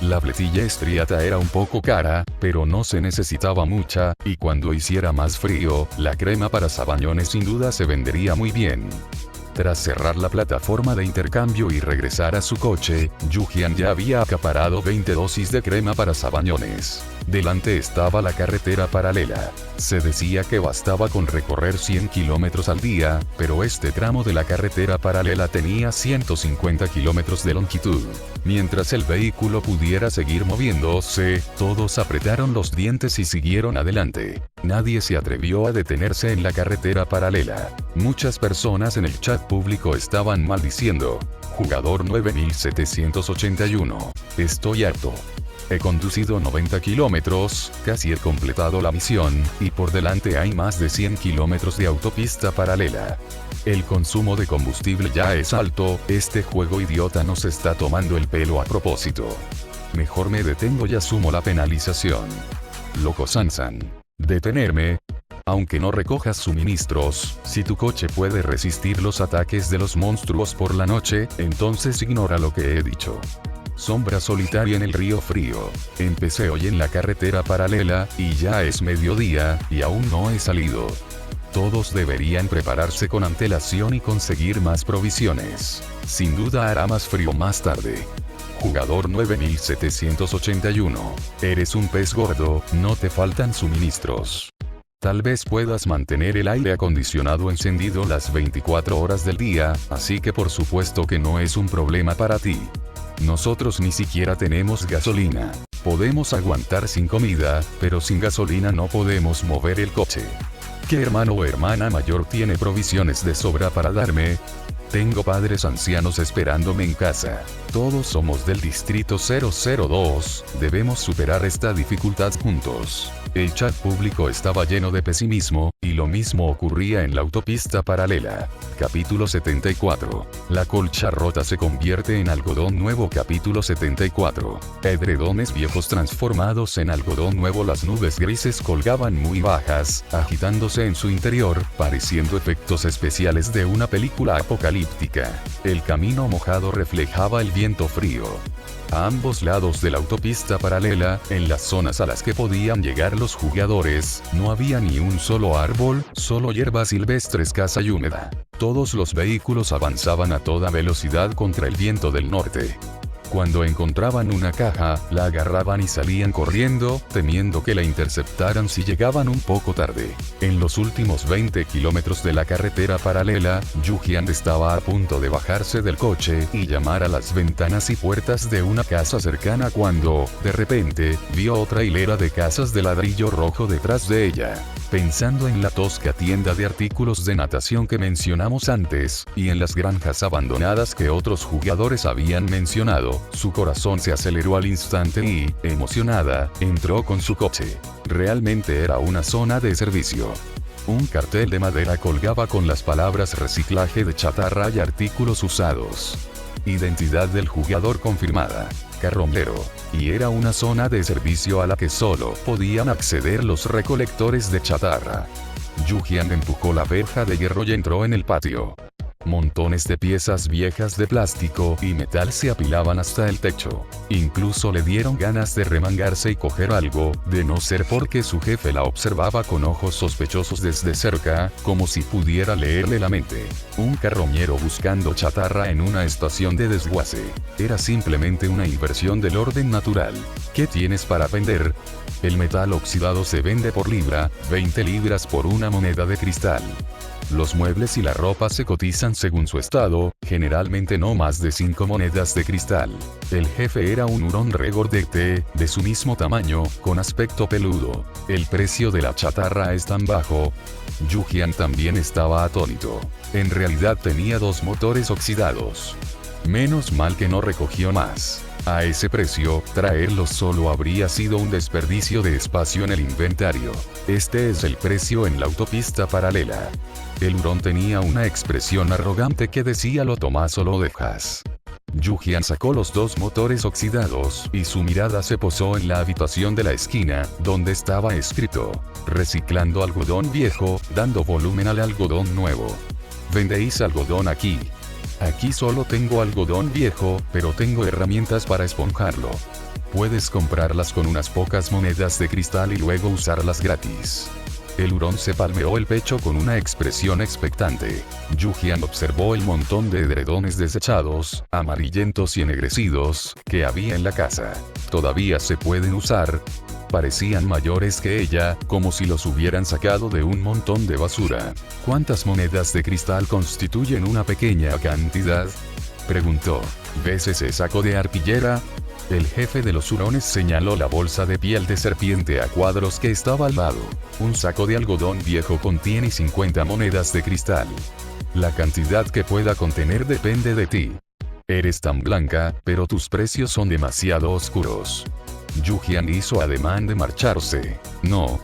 Speaker 1: La pletilla estriata era un poco cara, pero no se necesitaba mucha, y cuando hiciera más frío, la crema para sabañones sin duda se vendería muy bien. Tras cerrar la plataforma de intercambio y regresar a su coche, Yu-Jian ya había acaparado 20 dosis de crema para sabañones. Delante estaba la carretera paralela. Se decía que bastaba con recorrer 100 kilómetros al día, pero este tramo de la carretera paralela tenía 150 kilómetros de longitud. Mientras el vehículo pudiera seguir moviéndose, todos apretaron los dientes y siguieron adelante. Nadie se atrevió a detenerse en la carretera paralela. Muchas personas en el chat público estaban maldiciendo. Jugador 9781. Estoy harto. He conducido 90 kilómetros, casi he completado la misión, y por delante hay más de 100 kilómetros de autopista paralela. El consumo de combustible ya es alto, este juego idiota nos está tomando el pelo a propósito. Mejor me detengo y asumo la penalización. Loco Sansan. ¿Detenerme? Aunque no recojas suministros, si tu coche puede resistir los ataques de los monstruos por la noche, entonces ignora lo que he dicho. Sombra solitaria en el río frío. Empecé hoy en la carretera paralela, y ya es mediodía, y aún no he salido. Todos deberían prepararse con antelación y conseguir más provisiones. Sin duda hará más frío más tarde. Jugador 9781. Eres un pez gordo, no te faltan suministros. Tal vez puedas mantener el aire acondicionado encendido las 24 horas del día, así que por supuesto que no es un problema para ti. Nosotros ni siquiera tenemos gasolina. Podemos aguantar sin comida, pero sin gasolina no podemos mover el coche. ¿Qué hermano o hermana mayor tiene provisiones de sobra para darme? Tengo padres ancianos esperándome en casa. Todos somos del distrito 002, debemos superar esta dificultad juntos. El chat público estaba lleno de pesimismo, y lo mismo ocurría en la autopista paralela. Capítulo 74. La colcha rota se convierte en algodón nuevo. Capítulo 74. Edredones viejos transformados en algodón nuevo. Las nubes grises colgaban muy bajas, agitándose en su interior, pareciendo efectos especiales de una película apocalíptica. El camino mojado reflejaba el viento frío. A ambos lados de la autopista paralela, en las zonas a las que podían llegar los jugadores, no había ni un solo árbol, solo hierba silvestre escasa y húmeda. Todos los vehículos avanzaban a toda velocidad contra el viento del norte. Cuando encontraban una caja, la agarraban y salían corriendo, temiendo que la interceptaran si llegaban un poco tarde. En los últimos 20 kilómetros de la carretera paralela, Yu-Jian estaba a punto de bajarse del coche y llamar a las ventanas y puertas de una casa cercana cuando, de repente, vio otra hilera de casas de ladrillo rojo detrás de ella. Pensando en la tosca tienda de artículos de natación que mencionamos antes, y en las granjas abandonadas que otros jugadores habían mencionado, su corazón se aceleró al instante y, emocionada, entró con su coche. Realmente era una zona de servicio. Un cartel de madera colgaba con las palabras reciclaje de chatarra y artículos usados. Identidad del jugador confirmada. Carrombero. Y era una zona de servicio a la que solo podían acceder los recolectores de chatarra. Yu-Jian empujó la verja de hierro y entró en el patio. Montones de piezas viejas de plástico y metal se apilaban hasta el techo. Incluso le dieron ganas de remangarse y coger algo, de no ser porque su jefe la observaba con ojos sospechosos desde cerca, como si pudiera leerle la mente. Un carroñero buscando chatarra en una estación de desguace. Era simplemente una inversión del orden natural. ¿Qué tienes para vender? El metal oxidado se vende por libra, 20 libras por una moneda de cristal. Los muebles y la ropa se cotizan según su estado, generalmente no más de 5 monedas de cristal. El jefe era un hurón regordete, de su mismo tamaño, con aspecto peludo. El precio de la chatarra es tan bajo. Yu-Jian también estaba atónito. En realidad tenía 2 motores oxidados. Menos mal que no recogió más. A ese precio, traerlos solo habría sido un desperdicio de espacio en el inventario. Este es el precio en la autopista paralela. El hurón tenía una expresión arrogante que decía: lo tomas o lo dejas. Yu-Jian sacó los 2 motores oxidados y su mirada se posó en la habitación de la esquina, donde estaba escrito: reciclando algodón viejo, dando volumen al algodón nuevo. ¿Vendéis algodón aquí? Aquí solo tengo algodón viejo, pero tengo herramientas para esponjarlo. Puedes comprarlas con unas pocas monedas de cristal y luego usarlas gratis. El hurón se palmeó el pecho con una expresión expectante. Yu-Jian observó el montón de edredones desechados, amarillentos y ennegrecidos, que había en la casa. ¿Todavía se pueden usar? Parecían mayores que ella, como si los hubieran sacado de un montón de basura. ¿Cuántas monedas de cristal constituyen una pequeña cantidad? Preguntó. ¿Ves ese saco de arpillera? El jefe de los hurones señaló la bolsa de piel de serpiente a cuadros que estaba al lado. Un saco de algodón viejo contiene 50 monedas de cristal. La cantidad que pueda contener depende de ti. Eres tan blanca, pero tus precios son demasiado oscuros. Yu-Jian hizo ademán de marcharse. No,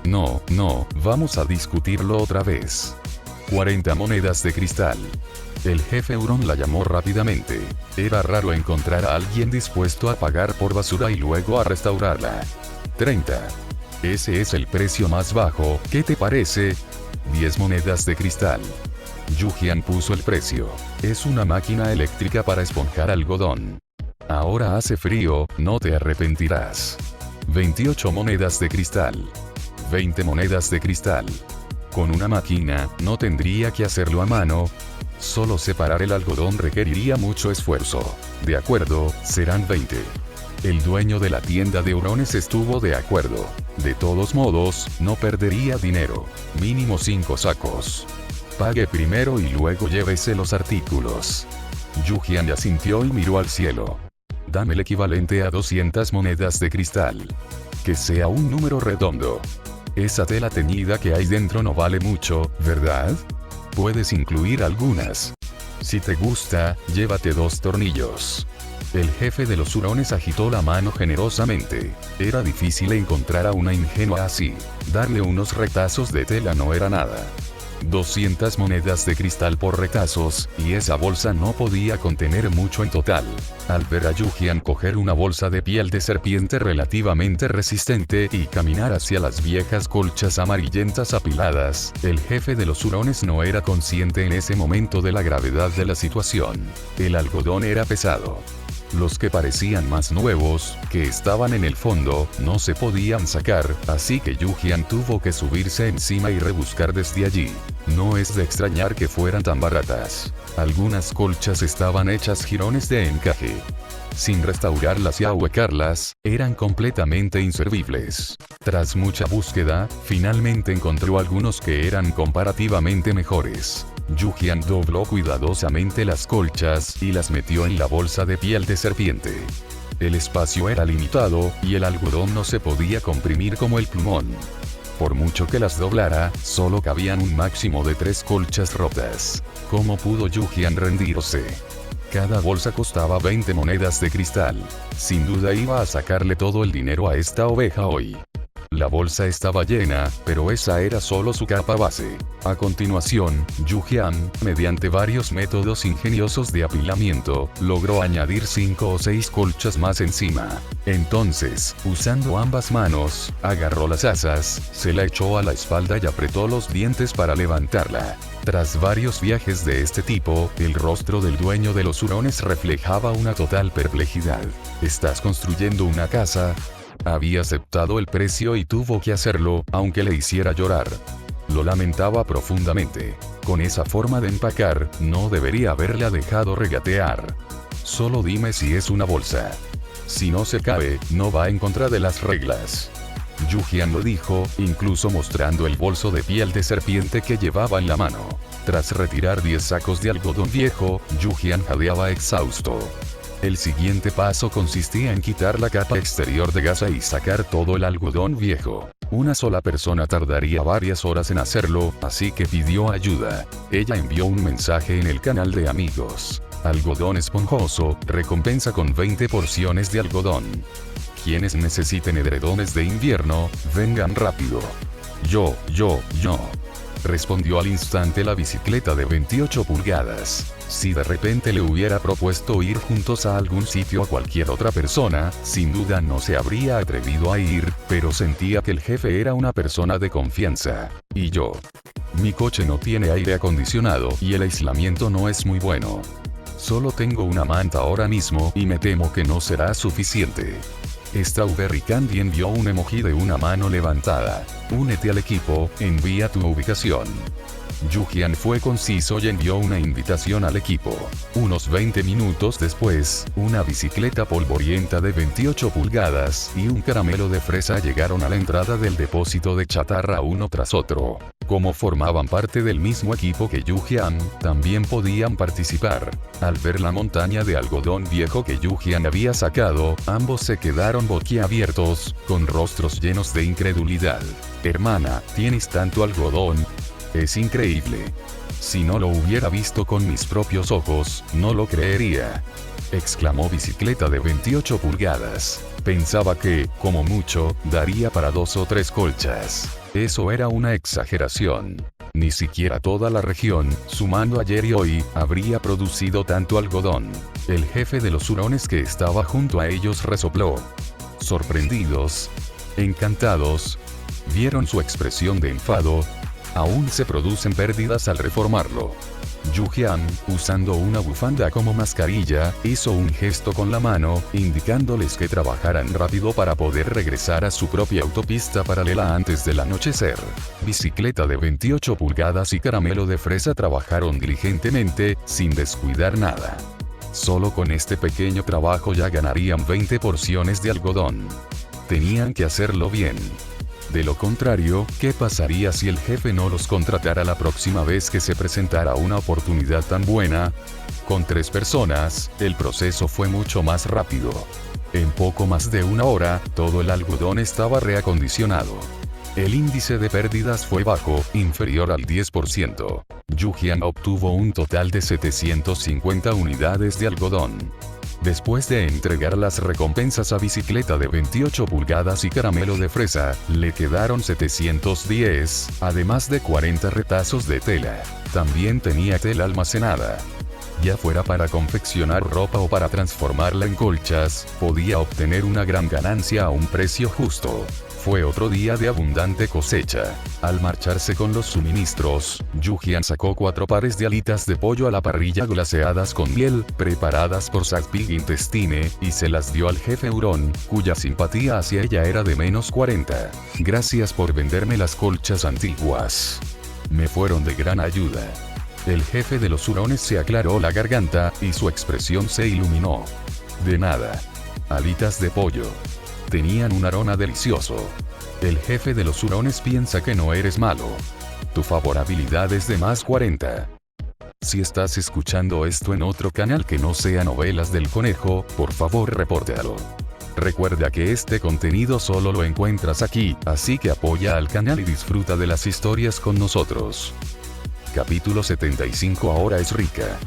Speaker 1: vamos a discutirlo otra vez. 40 monedas de cristal. El jefe hurón la llamó rápidamente. Era raro encontrar a alguien dispuesto a pagar por basura y luego a restaurarla. 30. Ese es el precio más bajo, ¿qué te parece? 10 monedas de cristal. Yu-Jian puso el precio. Es una máquina eléctrica para esponjar algodón. Ahora hace frío, no te arrepentirás. 28 monedas de cristal. 20 monedas de cristal. Con una máquina, no tendría que hacerlo a mano. Solo separar el algodón requeriría mucho esfuerzo. De acuerdo, serán 20. El dueño de la tienda de hurones estuvo de acuerdo. De todos modos, no perdería dinero. Mínimo 5 sacos. Pague primero y luego llévese los artículos. Yu-Jian asintió y miró al cielo. Dame el equivalente a 200 monedas de cristal. Que sea un número redondo. Esa tela teñida que hay dentro no vale mucho, ¿verdad? Puedes incluir algunas. Si te gusta, llévate 2 tornillos. El jefe de los hurones agitó la mano generosamente. Era difícil encontrar a una ingenua así. Darle unos retazos de tela no era nada. 200 monedas de cristal por retazos, y esa bolsa no podía contener mucho en total. Al ver a Yu-Jian coger una bolsa de piel de serpiente relativamente resistente y caminar hacia las viejas colchas amarillentas apiladas, el jefe de los hurones no era consciente en ese momento de la gravedad de la situación. El algodón era pesado. Los que parecían más nuevos, que estaban en el fondo, no se podían sacar, así que Yu-Jian tuvo que subirse encima y rebuscar desde allí. No es de extrañar que fueran tan baratas. Algunas colchas estaban hechas jirones de encaje. Sin restaurarlas y ahuecarlas, eran completamente inservibles. Tras mucha búsqueda, finalmente encontró algunos que eran comparativamente mejores. Yu-Jian dobló cuidadosamente las colchas y las metió en la bolsa de piel de serpiente. El espacio era limitado, y el algodón no se podía comprimir como el plumón. Por mucho que las doblara, solo cabían un máximo de 3 colchas rotas. ¿Cómo pudo Yu-Jian rendirse? Cada bolsa costaba 20 monedas de cristal. Sin duda iba a sacarle todo el dinero a esta oveja hoy. La bolsa estaba llena, pero esa era solo su capa base. A continuación, Yu Jian, mediante varios métodos ingeniosos de apilamiento, logró añadir 5 o 6 colchas más encima. Entonces, usando ambas manos, agarró las asas, se la echó a la espalda y apretó los dientes para levantarla. Tras varios viajes de este tipo, el rostro del dueño de los hurones reflejaba una total perplejidad. ¿Estás construyendo una casa? Había aceptado el precio y tuvo que hacerlo, aunque le hiciera llorar. Lo lamentaba profundamente. Con esa forma de empacar, no debería haberla dejado regatear. Solo dime si es una bolsa. Si no se cabe, no va en contra de las reglas. Yu Jian lo dijo, incluso mostrando el bolso de piel de serpiente que llevaba en la mano. Tras retirar 10 sacos de algodón viejo, Yu Jian jadeaba exhausto. El siguiente paso consistía en quitar la capa exterior de gasa y sacar todo el algodón viejo. Una sola persona tardaría varias horas en hacerlo, así que pidió ayuda. Ella envió un mensaje en el canal de amigos. Algodón esponjoso, recompensa con 20 porciones de algodón. Quienes necesiten edredones de invierno, vengan rápido. Yo. Respondió al instante la bicicleta de 28 pulgadas. Si de repente le hubiera propuesto ir juntos a algún sitio a cualquier otra persona, sin duda no se habría atrevido a ir, pero sentía que el jefe era una persona de confianza. Y yo. Mi coche no tiene aire acondicionado y el aislamiento no es muy bueno. Solo tengo una manta ahora mismo y me temo que no será suficiente. Strawberry Candy envió un emoji de una mano levantada. Únete al equipo, envía tu ubicación. Yu Jian fue conciso y envió una invitación al equipo. Unos 20 minutos después, una bicicleta polvorienta de 28 pulgadas y un caramelo de fresa llegaron a la entrada del depósito de chatarra uno tras otro. Como formaban parte del mismo equipo que Yu Jian, también podían participar. Al ver la montaña de algodón viejo que Yu Jian había sacado, ambos se quedaron boquiabiertos, con rostros llenos de incredulidad. Hermana, ¿tienes tanto algodón? Es increíble. Si no lo hubiera visto con mis propios ojos, no lo creería. Exclamó bicicleta de 28 pulgadas. Pensaba que, como mucho, daría para 2 o 3 colchas. Eso era una exageración. Ni siquiera toda la región, sumando ayer y hoy, habría producido tanto algodón. El jefe de los hurones que estaba junto a ellos resopló. Sorprendidos, encantados, vieron su expresión de enfado. Aún se producen pérdidas al reformarlo. Yu Jian, usando una bufanda como mascarilla, hizo un gesto con la mano, indicándoles que trabajaran rápido para poder regresar a su propia autopista paralela antes del anochecer. Bicicleta de 28 pulgadas y caramelo de fresa trabajaron diligentemente, sin descuidar nada. Solo con este pequeño trabajo ya ganarían 20 porciones de algodón. Tenían que hacerlo bien. De lo contrario, ¿qué pasaría si el jefe no los contratara la próxima vez que se presentara una oportunidad tan buena? Con 3 personas, el proceso fue mucho más rápido. En poco más de una hora, todo el algodón estaba reacondicionado. El índice de pérdidas fue bajo, inferior al 10%. Yu Jian obtuvo un total de 750 unidades de algodón. Después de entregar las recompensas a bicicleta de 28 pulgadas y caramelo de fresa, le quedaron 710, además de 40 retazos de tela. También tenía tela almacenada. Ya fuera para confeccionar ropa o para transformarla en colchas, podía obtener una gran ganancia a un precio justo. Fue otro día de abundante cosecha. Al marcharse con los suministros, Yu Jian sacó 4 pares de alitas de pollo a la parrilla glaseadas con miel, preparadas por Pig Intestine, y se las dio al jefe hurón, cuya simpatía hacia ella era de menos 40. Gracias por venderme las colchas antiguas. Me fueron de gran ayuda. El jefe de los hurones se aclaró la garganta, y su expresión se iluminó. De nada. Alitas de pollo. Tenían un aroma delicioso. El jefe de los hurones piensa que no eres malo. Tu favorabilidad es de más 40. Si estás escuchando esto en otro canal que no sea Novelas del Conejo, por favor repórtalo. Recuerda que este contenido solo lo encuentras aquí, así que apoya al canal y disfruta de las historias con nosotros. Capítulo 75. Ahora es rica.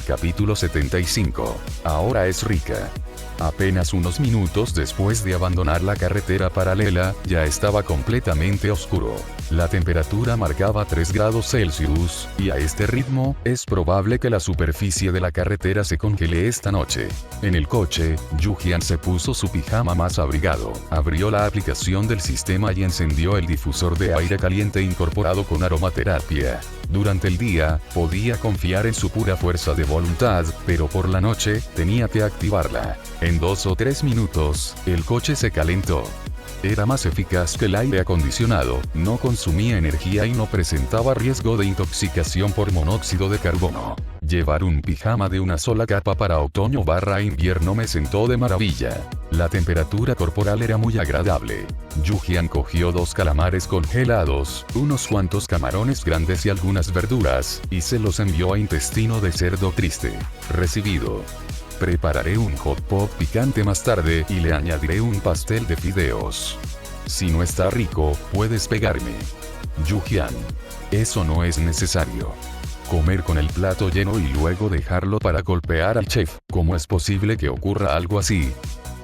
Speaker 1: Capítulo 75. Ahora es rica. Apenas unos minutos después de abandonar la carretera paralela, ya estaba completamente oscuro. La temperatura marcaba 3 grados Celsius, y a este ritmo, es probable que la superficie de la carretera se congele esta noche. En el coche, Yu-Jian se puso su pijama más abrigado, abrió la aplicación del sistema y encendió el difusor de aire caliente incorporado con aromaterapia. Durante el día, podía confiar en su pura fuerza de voluntad, pero por la noche, tenía que activarla. En 2 o 3 minutos, el coche se calentó. Era más eficaz que el aire acondicionado, no consumía energía y no presentaba riesgo de intoxicación por monóxido de carbono. Llevar un pijama de una sola capa para otoño/invierno me sentó de maravilla. La temperatura corporal era muy agradable. Yu-Jian cogió 2 calamares congelados, unos cuantos camarones grandes y algunas verduras, y se los envió a Intestino de Cerdo Triste. Recibido. Prepararé un hot pot picante más tarde y le añadiré un pastel de fideos. Si no está rico, puedes pegarme. Yu-Jian. Eso no es necesario. Comer con el plato lleno y luego dejarlo para golpear al chef. ¿Cómo es posible que ocurra algo así?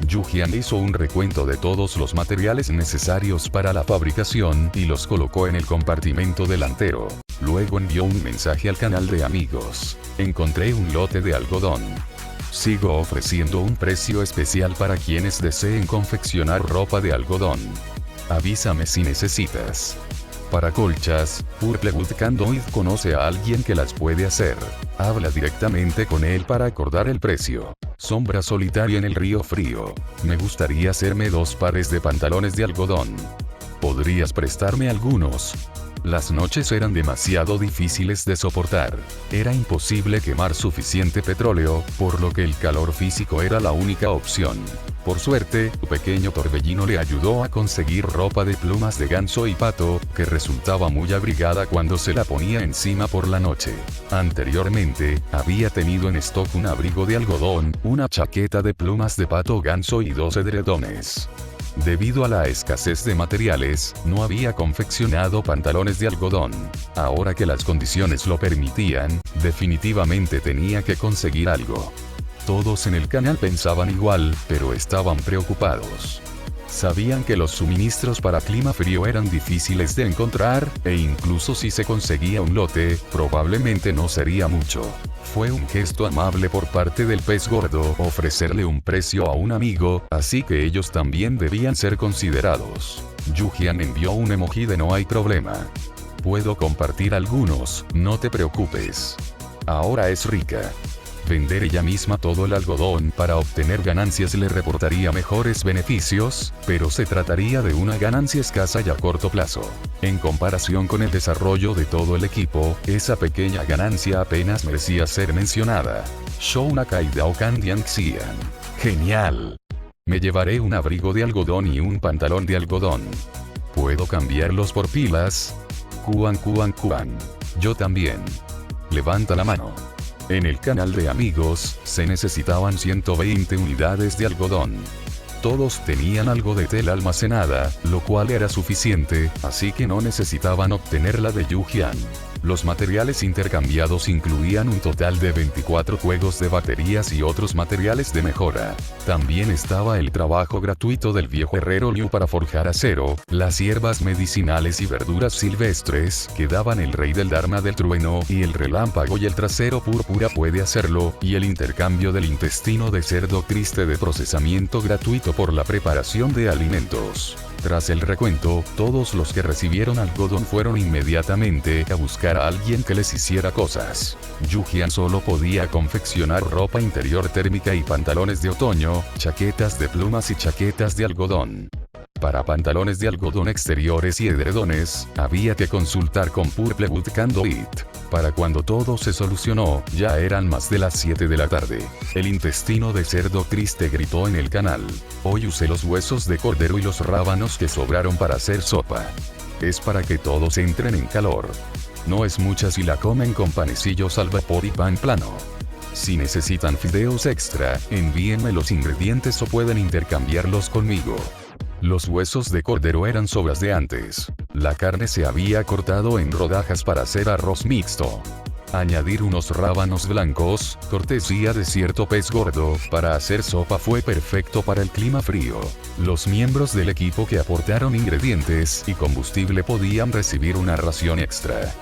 Speaker 1: Yu-Jian hizo un recuento de todos los materiales necesarios para la fabricación y los colocó en el compartimento delantero. Luego envió un mensaje al canal de amigos. Encontré un lote de algodón. Sigo ofreciendo un precio especial para quienes deseen confeccionar ropa de algodón. Avísame si necesitas. Para colchas, Purplewood Candlewood conoce a alguien que las puede hacer. Habla directamente con él para acordar el precio. Sombra solitaria en el río frío. Me gustaría hacerme 2 pares de pantalones de algodón. ¿Podrías prestarme algunos? Las noches eran demasiado difíciles de soportar. Era imposible quemar suficiente petróleo, por lo que el calor físico era la única opción. Por suerte, un pequeño torbellino le ayudó a conseguir ropa de plumas de ganso y pato, que resultaba muy abrigada cuando se la ponía encima por la noche. Anteriormente, había tenido en stock un abrigo de algodón, una chaqueta de plumas de pato ganso y 2 edredones. Debido a la escasez de materiales, no había confeccionado pantalones de algodón. Ahora que las condiciones lo permitían, definitivamente tenía que conseguir algo. Todos en el canal pensaban igual, pero estaban preocupados. Sabían que los suministros para clima frío eran difíciles de encontrar, e incluso si se conseguía un lote, probablemente no sería mucho. Fue un gesto amable por parte del pez gordo ofrecerle un precio a un amigo, así que ellos también debían ser considerados. Yu-Jian envió un emoji de no hay problema. Puedo compartir algunos, no te preocupes. Ahora es rica. Vender ella misma todo el algodón para obtener ganancias le reportaría mejores beneficios, pero se trataría de una ganancia escasa y a corto plazo. En comparación con el desarrollo de todo el equipo, esa pequeña ganancia apenas merecía ser mencionada. Shou Nakai Dao Kandian Xian. Genial. Me llevaré un abrigo de algodón y un pantalón de algodón. ¿Puedo cambiarlos por pilas? Kuan. Yo también. Levanta la mano. En el canal de amigos, se necesitaban 120 unidades de algodón. Todos tenían algo de tela almacenada, lo cual era suficiente, así que no necesitaban obtenerla de Yu-Jian. Los materiales intercambiados incluían un total de 24 juegos de baterías y otros materiales de mejora. También estaba el trabajo gratuito del viejo herrero Liu para forjar acero, las hierbas medicinales y verduras silvestres que daban el rey del Dharma del trueno y el relámpago y el trasero púrpura puede hacerlo, y el intercambio del intestino de cerdo triste de procesamiento gratuito por la preparación de alimentos. Tras el recuento, todos los que recibieron algodón fueron inmediatamente a buscar a alguien que les hiciera cosas. Yu-Jian solo podía confeccionar ropa interior térmica y pantalones de otoño, chaquetas de plumas y chaquetas de algodón. Para pantalones de algodón exteriores y edredones, había que consultar con Purplewood Candlewood. Para cuando todo se solucionó, ya eran más de las 7 de la tarde. El intestino de cerdo triste gritó en el canal. Hoy usé los huesos de cordero y los rábanos que sobraron para hacer sopa. Es para que todos entren en calor. No es mucha si la comen con panecillos al vapor y pan plano. Si necesitan fideos extra, envíenme los ingredientes o pueden intercambiarlos conmigo. Los huesos de cordero eran sobras de antes. La carne se había cortado en rodajas para hacer arroz mixto. Añadir unos rábanos blancos, cortesía de cierto pez gordo, para hacer sopa fue perfecto para el clima frío. Los miembros del equipo que aportaron ingredientes y combustible podían recibir una ración extra.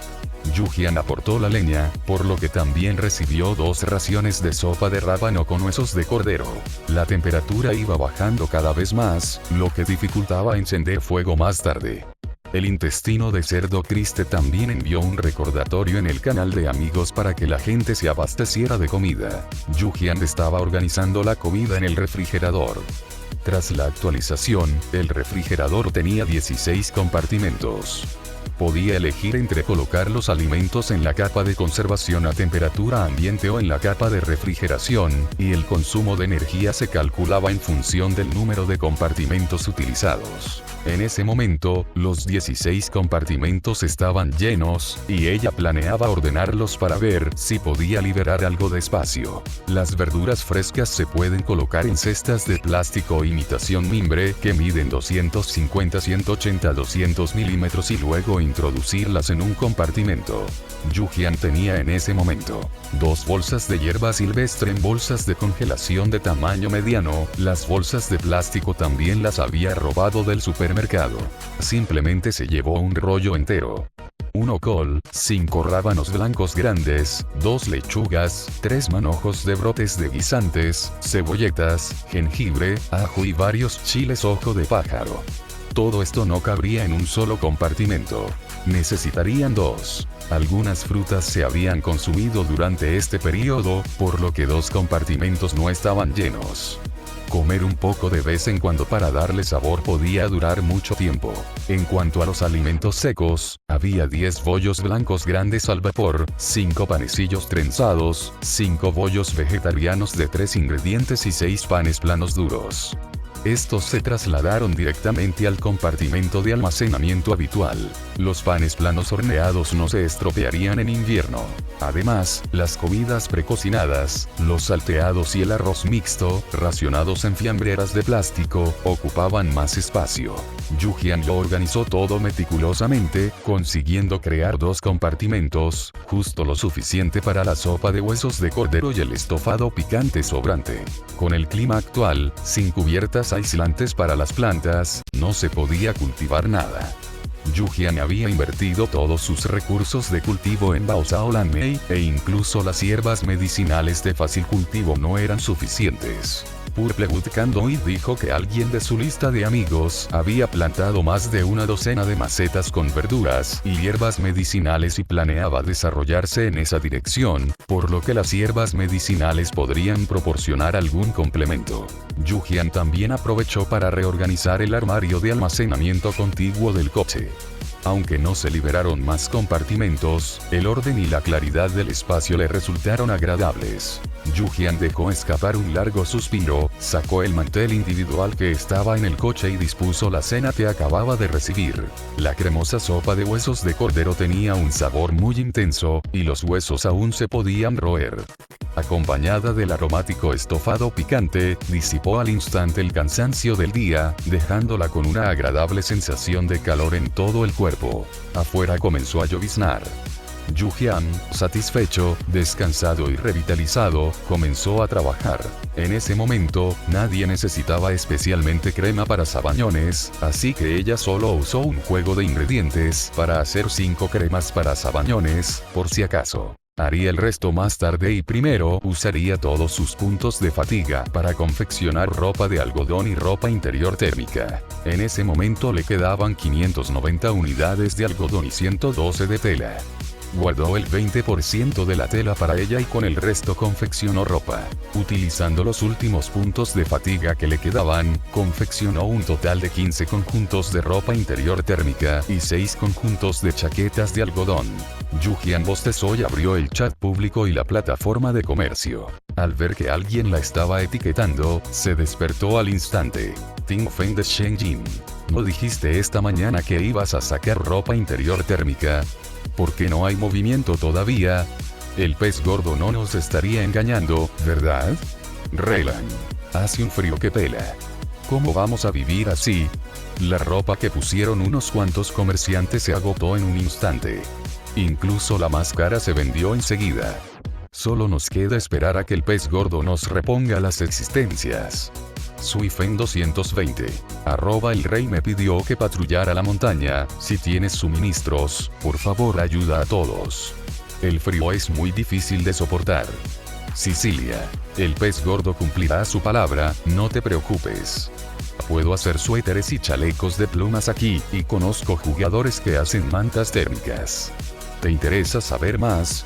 Speaker 1: Yu-Jian aportó la leña, por lo que también recibió 2 raciones de sopa de rábano con huesos de cordero. La temperatura iba bajando cada vez más, lo que dificultaba encender fuego más tarde. El intestino de cerdo triste también envió un recordatorio en el canal de amigos para que la gente se abasteciera de comida. Yu-Jian estaba organizando la comida en el refrigerador. Tras la actualización, el refrigerador tenía 16 compartimentos. Podía elegir entre colocar los alimentos en la capa de conservación a temperatura ambiente o en la capa de refrigeración, y el consumo de energía se calculaba en función del número de compartimentos utilizados. En ese momento, los 16 compartimentos estaban llenos, y ella planeaba ordenarlos para ver si podía liberar algo de espacio. Las verduras frescas se pueden colocar en cestas de plástico imitación mimbre que miden 250, 180, 200 milímetros y luego introducirlas en un compartimento. Yu-Jian tenía en ese momento 2 bolsas de hierba silvestre en bolsas de congelación de tamaño mediano. Las bolsas de plástico también las había robado del supermercado. Simplemente se llevó un rollo entero. 1 col, 5 rábanos blancos grandes, 2 lechugas, 3 manojos de brotes de guisantes, cebolletas, jengibre, ajo y varios chiles ojo de pájaro. Todo esto no cabría en un solo compartimento. Necesitarían 2. Algunas frutas se habían consumido durante este periodo, por lo que 2 compartimentos no estaban llenos. Comer un poco de vez en cuando para darle sabor podía durar mucho tiempo. En cuanto a los alimentos secos, había 10 bollos blancos grandes al vapor, 5 panecillos trenzados, 5 bollos vegetarianos de 3 ingredientes y 6 panes planos duros. Estos se trasladaron directamente al compartimento de almacenamiento habitual. Los panes planos horneados no se estropearían en invierno. Además, las comidas precocinadas, los salteados y el arroz mixto, racionados en fiambreras de plástico, ocupaban más espacio. Yu-Jian lo organizó todo meticulosamente, consiguiendo crear 2 compartimentos, justo lo suficiente para la sopa de huesos de cordero y el estofado picante sobrante. Con el clima actual, sin cubiertas aislantes para las plantas, no se podía cultivar nada. Yu-Jian había invertido todos sus recursos de cultivo en Baozaolanmei, e incluso las hierbas medicinales de fácil cultivo no eran suficientes. Purplewood Kandoy dijo que alguien de su lista de amigos había plantado más de una docena de macetas con verduras y hierbas medicinales y planeaba desarrollarse en esa dirección, por lo que las hierbas medicinales podrían proporcionar algún complemento. Yu-Jian también aprovechó para reorganizar el armario de almacenamiento contiguo del coche. Aunque no se liberaron más compartimentos, el orden y la claridad del espacio le resultaron agradables. Yu-Jian dejó escapar un largo suspiro, sacó el mantel individual que estaba en el coche y dispuso la cena que acababa de recibir. La cremosa sopa de huesos de cordero tenía un sabor muy intenso, y los huesos aún se podían roer. Acompañada del aromático estofado picante, disipó al instante el cansancio del día, dejándola con una agradable sensación de calor en todo el cuerpo. Afuera comenzó a lloviznar. Yu-Jian, satisfecho, descansado y revitalizado, comenzó a trabajar. En ese momento, nadie necesitaba especialmente crema para sabañones, así que ella solo usó un juego de ingredientes para hacer 5 cremas para sabañones, por si acaso. Haría el resto más tarde y primero usaría todos sus puntos de fatiga para confeccionar ropa de algodón y ropa interior térmica. En ese momento le quedaban 590 unidades de algodón y 112 de tela. Guardó el 20% de la tela para ella y con el resto confeccionó ropa. Utilizando los últimos puntos de fatiga que le quedaban, confeccionó un total de 15 conjuntos de ropa interior térmica y 6 conjuntos de chaquetas de algodón. Yu-Jian bostezó y abrió el chat público y la plataforma de comercio. Al ver que alguien la estaba etiquetando, se despertó al instante. Ting Feng de Shenzhen. ¿No dijiste esta mañana que ibas a sacar ropa interior térmica? ¿Por qué no hay movimiento todavía? El pez gordo no nos estaría engañando, ¿verdad? Relan. Hace un frío que pela. ¿Cómo vamos a vivir así? La ropa que pusieron unos cuantos comerciantes se agotó en un instante. Incluso la más cara se vendió enseguida. Solo nos queda esperar a que el pez gordo nos reponga las existencias. Suifen 220. El rey me pidió que patrullara la montaña. Si tienes suministros, por favor ayuda a todos. El frío es muy difícil de soportar. Sicilia. El pez gordo cumplirá su palabra, no te preocupes. Puedo hacer suéteres y chalecos de plumas aquí, y conozco jugadores que hacen mantas térmicas. ¿Te interesa saber más?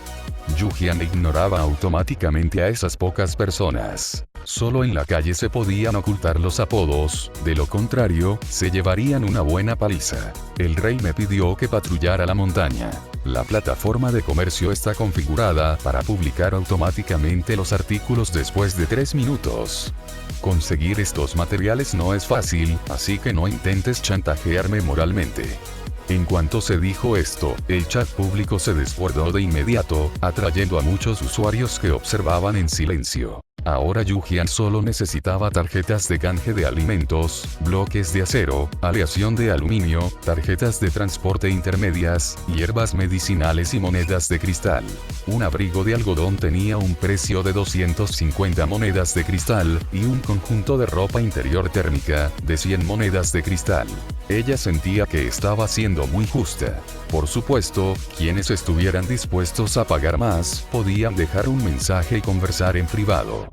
Speaker 1: Yujian ignoraba automáticamente a esas pocas personas. Solo en la calle se podían ocultar los apodos, de lo contrario, se llevarían una buena paliza. El rey me pidió que patrullara la montaña. La plataforma de comercio está configurada para publicar automáticamente los artículos después de 3 minutos. Conseguir estos materiales no es fácil, así que no intentes chantajearme moralmente. En cuanto se dijo esto, el chat público se desbordó de inmediato, atrayendo a muchos usuarios que observaban en silencio. Ahora Yujian solo necesitaba tarjetas de canje de alimentos, bloques de acero, aleación de aluminio, tarjetas de transporte intermedias, hierbas medicinales y monedas de cristal. Un abrigo de algodón tenía un precio de 250 monedas de cristal, y un conjunto de ropa interior térmica, de 100 monedas de cristal. Ella sentía que estaba siendo muy justa. Por supuesto, quienes estuvieran dispuestos a pagar más, podían dejar un mensaje y conversar en privado.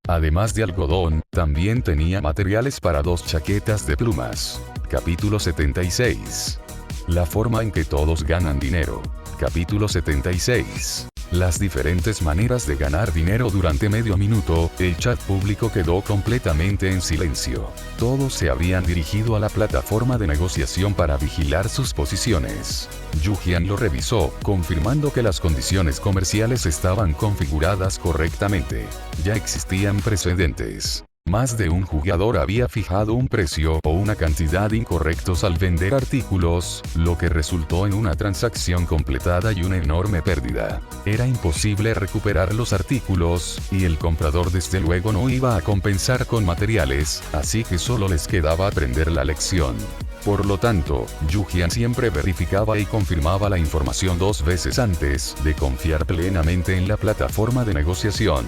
Speaker 1: Además de algodón, también tenía materiales para 2 chaquetas de plumas. Capítulo 76. La forma en que todos ganan dinero. Capítulo 76. Las diferentes maneras de ganar dinero. Durante medio minuto, el chat público quedó completamente en silencio. Todos se habían dirigido a la plataforma de negociación para vigilar sus posiciones. Yujian lo revisó, confirmando que las condiciones comerciales estaban configuradas correctamente. Ya existían precedentes. Más de un jugador había fijado un precio o una cantidad incorrectos al vender artículos, lo que resultó en una transacción completada y una enorme pérdida. Era imposible recuperar los artículos, y el comprador desde luego no iba a compensar con materiales, así que solo les quedaba aprender la lección. Por lo tanto, Yujian siempre verificaba y confirmaba la información 2 veces antes de confiar plenamente en la plataforma de negociación.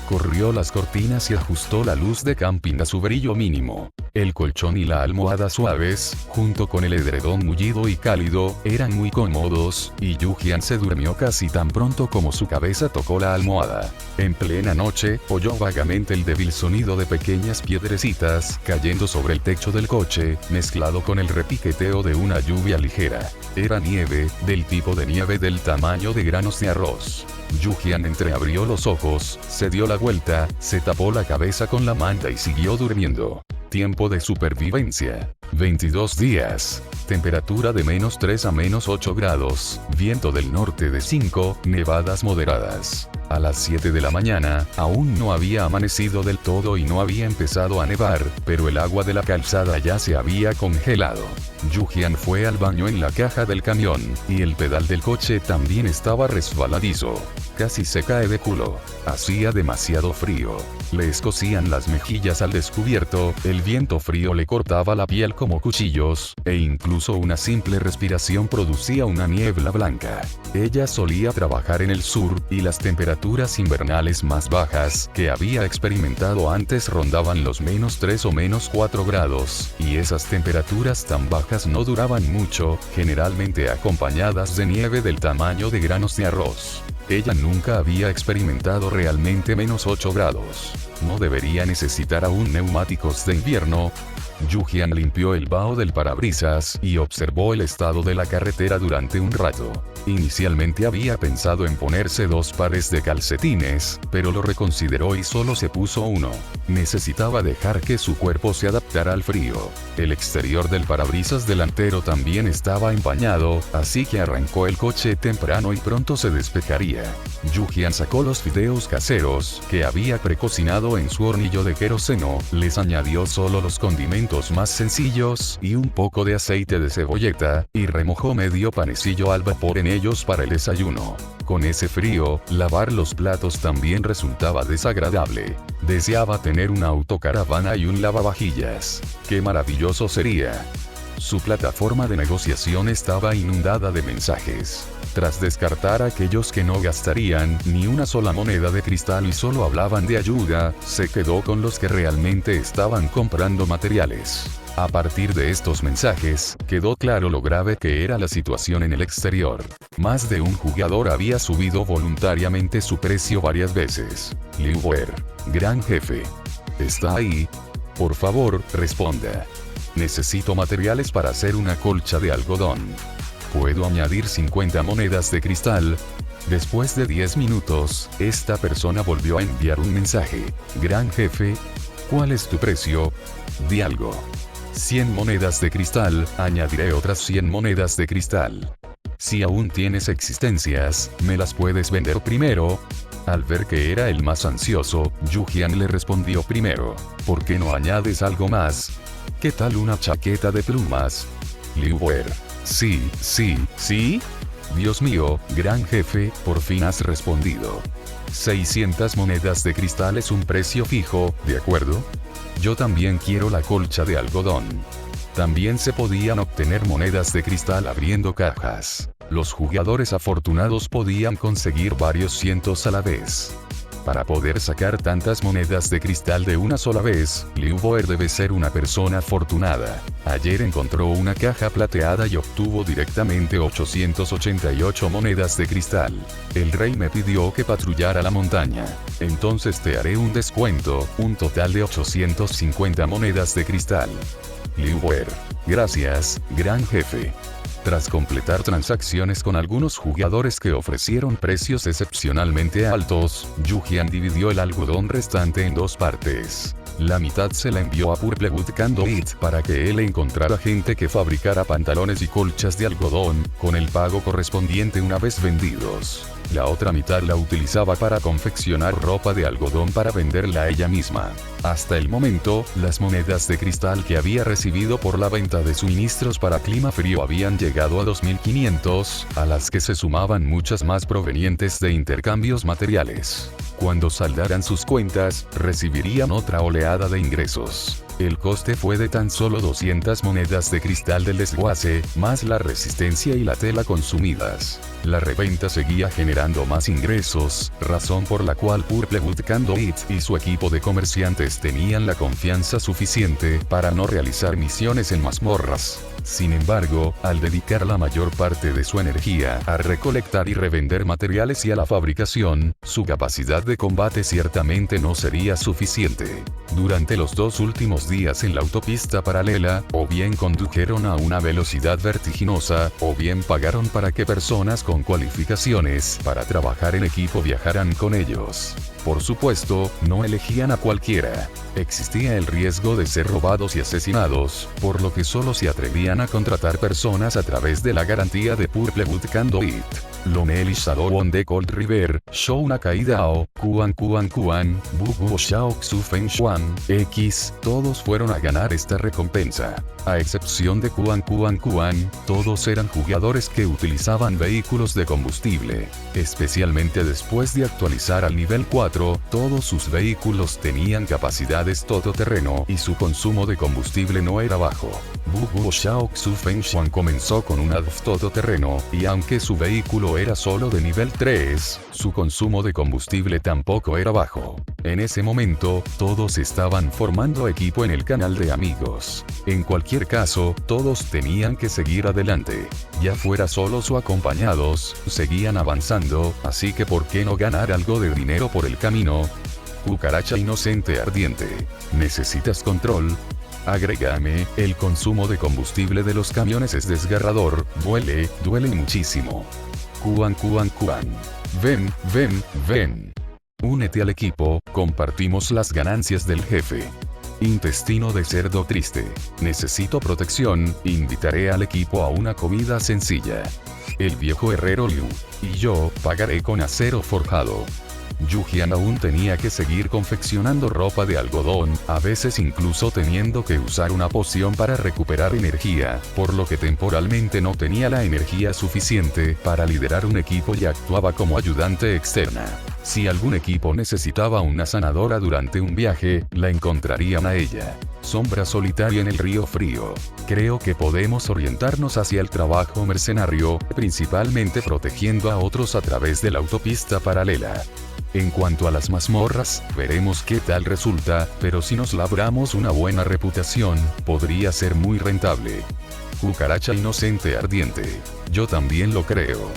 Speaker 1: Corrió las cortinas y ajustó la luz de camping a su brillo mínimo. El colchón y la almohada suaves, junto con el edredón mullido y cálido, eran muy cómodos, y Yujian se durmió casi tan pronto como su cabeza tocó la almohada. En plena noche, oyó vagamente el débil sonido de pequeñas piedrecitas cayendo sobre el techo del coche, mezclado con el repiqueteo de una lluvia ligera. Era nieve, del tipo de nieve del tamaño de granos de arroz. Yujian entreabrió los ojos, se dio la vuelta, se tapó la cabeza con la manta y siguió durmiendo. Tiempo de supervivencia: 22 días. Temperatura de -3 a -8 grados, viento del norte de 5, nevadas moderadas. A las 7 de la mañana, aún no había amanecido del todo y no había empezado a nevar, pero el agua de la calzada ya se había congelado. Yujian fue al baño en la caja del camión, y el pedal del coche también estaba resbaladizo. Casi se cae de culo. Hacía demasiado frío. Le escocían las mejillas al descubierto, el viento frío le cortaba la piel como cuchillos, e incluso una simple respiración producía una niebla blanca. Ella solía trabajar en el sur, y las temperaturas invernales más bajas que había experimentado antes rondaban los -3 o -4 grados, y esas temperaturas tan bajas no duraban mucho, generalmente acompañadas de nieve del tamaño de granos de arroz. Ella nunca había experimentado realmente -8 grados. ¿No debería necesitar aún neumáticos de invierno? Yujian limpió el vaho del parabrisas y observó el estado de la carretera durante un rato. Inicialmente había pensado en ponerse 2 pares de calcetines, pero lo reconsideró y solo se puso uno. Necesitaba dejar que su cuerpo se adaptara al frío. El exterior del parabrisas delantero también estaba empañado, así que arrancó el coche temprano y pronto se despejaría. Yujian sacó los fideos caseros, que había precocinado en su hornillo de queroseno, les añadió solo los condimentos más sencillos y un poco de aceite de cebolleta, y remojó medio panecillo al vapor en ellos para el desayuno. Con ese frío, lavar los platos también resultaba desagradable. Deseaba tener una autocaravana y un lavavajillas. ¡Qué maravilloso sería! Su plataforma de negociación estaba inundada de mensajes. Tras descartar a aquellos que no gastarían ni una sola moneda de cristal y solo hablaban de ayuda, se quedó con los que realmente estaban comprando materiales. A partir de estos mensajes, quedó claro lo grave que era la situación en el exterior. Más de un jugador había subido voluntariamente su precio varias veces. Liu Wer, gran jefe. ¿Está ahí? Por favor, responda. Necesito materiales para hacer una colcha de algodón. ¿Puedo añadir 50 monedas de cristal? Después de 10 minutos, esta persona volvió a enviar un mensaje. Gran jefe, ¿cuál es tu precio? Di algo. 100 monedas de cristal, añadiré otras 100 monedas de cristal. Si aún tienes existencias, ¿me las puedes vender primero? Al ver que era el más ansioso, Yujian le respondió primero. ¿Por qué no añades algo más? ¿Qué tal una chaqueta de plumas? Liu Wer. Sí. Dios mío, gran jefe, por fin has respondido. 600 monedas de cristal es un precio fijo, ¿de acuerdo? Yo también quiero la colcha de algodón. También se podían obtener monedas de cristal abriendo cajas. Los jugadores afortunados podían conseguir varios cientos a la vez. Para poder sacar tantas monedas de cristal de una sola vez, Liu Wer debe ser una persona afortunada. Ayer encontró una caja plateada y obtuvo directamente 888 monedas de cristal. El rey me pidió que patrullara la montaña. Entonces te haré un descuento, un total de 850 monedas de cristal. Liu Wer. Gracias, gran jefe. Tras completar transacciones con algunos jugadores que ofrecieron precios excepcionalmente altos, Yujian dividió el algodón restante en dos partes. La mitad se la envió a Purplewood Conduit para que él encontrara gente que fabricara pantalones y colchas de algodón, con el pago correspondiente una vez vendidos. La otra mitad la utilizaba para confeccionar ropa de algodón para venderla a ella misma. Hasta el momento, las monedas de cristal que había recibido por la venta de suministros para clima frío habían llegado a 2500, a las que se sumaban muchas más provenientes de intercambios materiales. Cuando saldaran sus cuentas, recibirían otra oleada de ingresos. El coste fue de tan solo 200 monedas de cristal del desguace, más la resistencia y la tela consumidas. La reventa seguía generando más ingresos, razón por la cual Purplewood Conduit y su equipo de comerciantes tenían la confianza suficiente para no realizar misiones en mazmorras. Sin embargo, al dedicar la mayor parte de su energía a recolectar y revender materiales y a la fabricación, su capacidad de combate ciertamente no sería suficiente. Durante los 2 últimos días en la autopista paralela, o bien condujeron a una velocidad vertiginosa, o bien pagaron para que personas con cualificaciones para trabajar en equipo viajaran con ellos. Por supuesto, no elegían a cualquiera. Existía el riesgo de ser robados y asesinados, por lo que solo se atrevían a contratar personas a través de la garantía de Purplewood Conduit. Lonely Shadow on the Cold River, Shou Nakai Dao, Kuan, Bugu Xiao Xu Feng Xuan, X, todos fueron a ganar esta recompensa. A excepción de Kuan, todos eran jugadores que utilizaban vehículos de combustible. Especialmente después de actualizar al nivel 4, todos sus vehículos tenían capacidades todoterreno y su consumo de combustible no era bajo. Bugu Xiao Xu Feng Xuan comenzó con un ADV todoterreno, y aunque su vehículo era solo de nivel 3, su consumo de combustible tampoco era bajo. En ese momento, todos estaban formando equipo en el canal de amigos. En cualquier caso, todos tenían que seguir adelante. Ya fuera solos o acompañados, seguían avanzando, así que ¿por qué no ganar algo de dinero por el camino? Cucaracha inocente ardiente. ¿Necesitas control? Agrégame, el consumo de combustible de los camiones es desgarrador, duele muchísimo. Kuan. Ven. Únete al equipo, compartimos las ganancias del jefe. Intestino de cerdo triste. Necesito protección, invitaré al equipo a una comida sencilla. El viejo herrero Liu. Y yo, pagaré con acero forjado. Yujian aún tenía que seguir confeccionando ropa de algodón, a veces incluso teniendo que usar una poción para recuperar energía, por lo que temporalmente no tenía la energía suficiente para liderar un equipo y actuaba como ayudante externa. Si algún equipo necesitaba una sanadora durante un viaje, la encontrarían a ella. sombra solitaria en el río frío. Creo que podemos orientarnos hacia el trabajo mercenario, principalmente protegiendo a otros a través de la autopista paralela. En cuanto a las mazmorras, veremos qué tal resulta, pero si nos labramos una buena reputación, podría ser muy rentable. Cucaracha inocente ardiente. Yo también lo creo.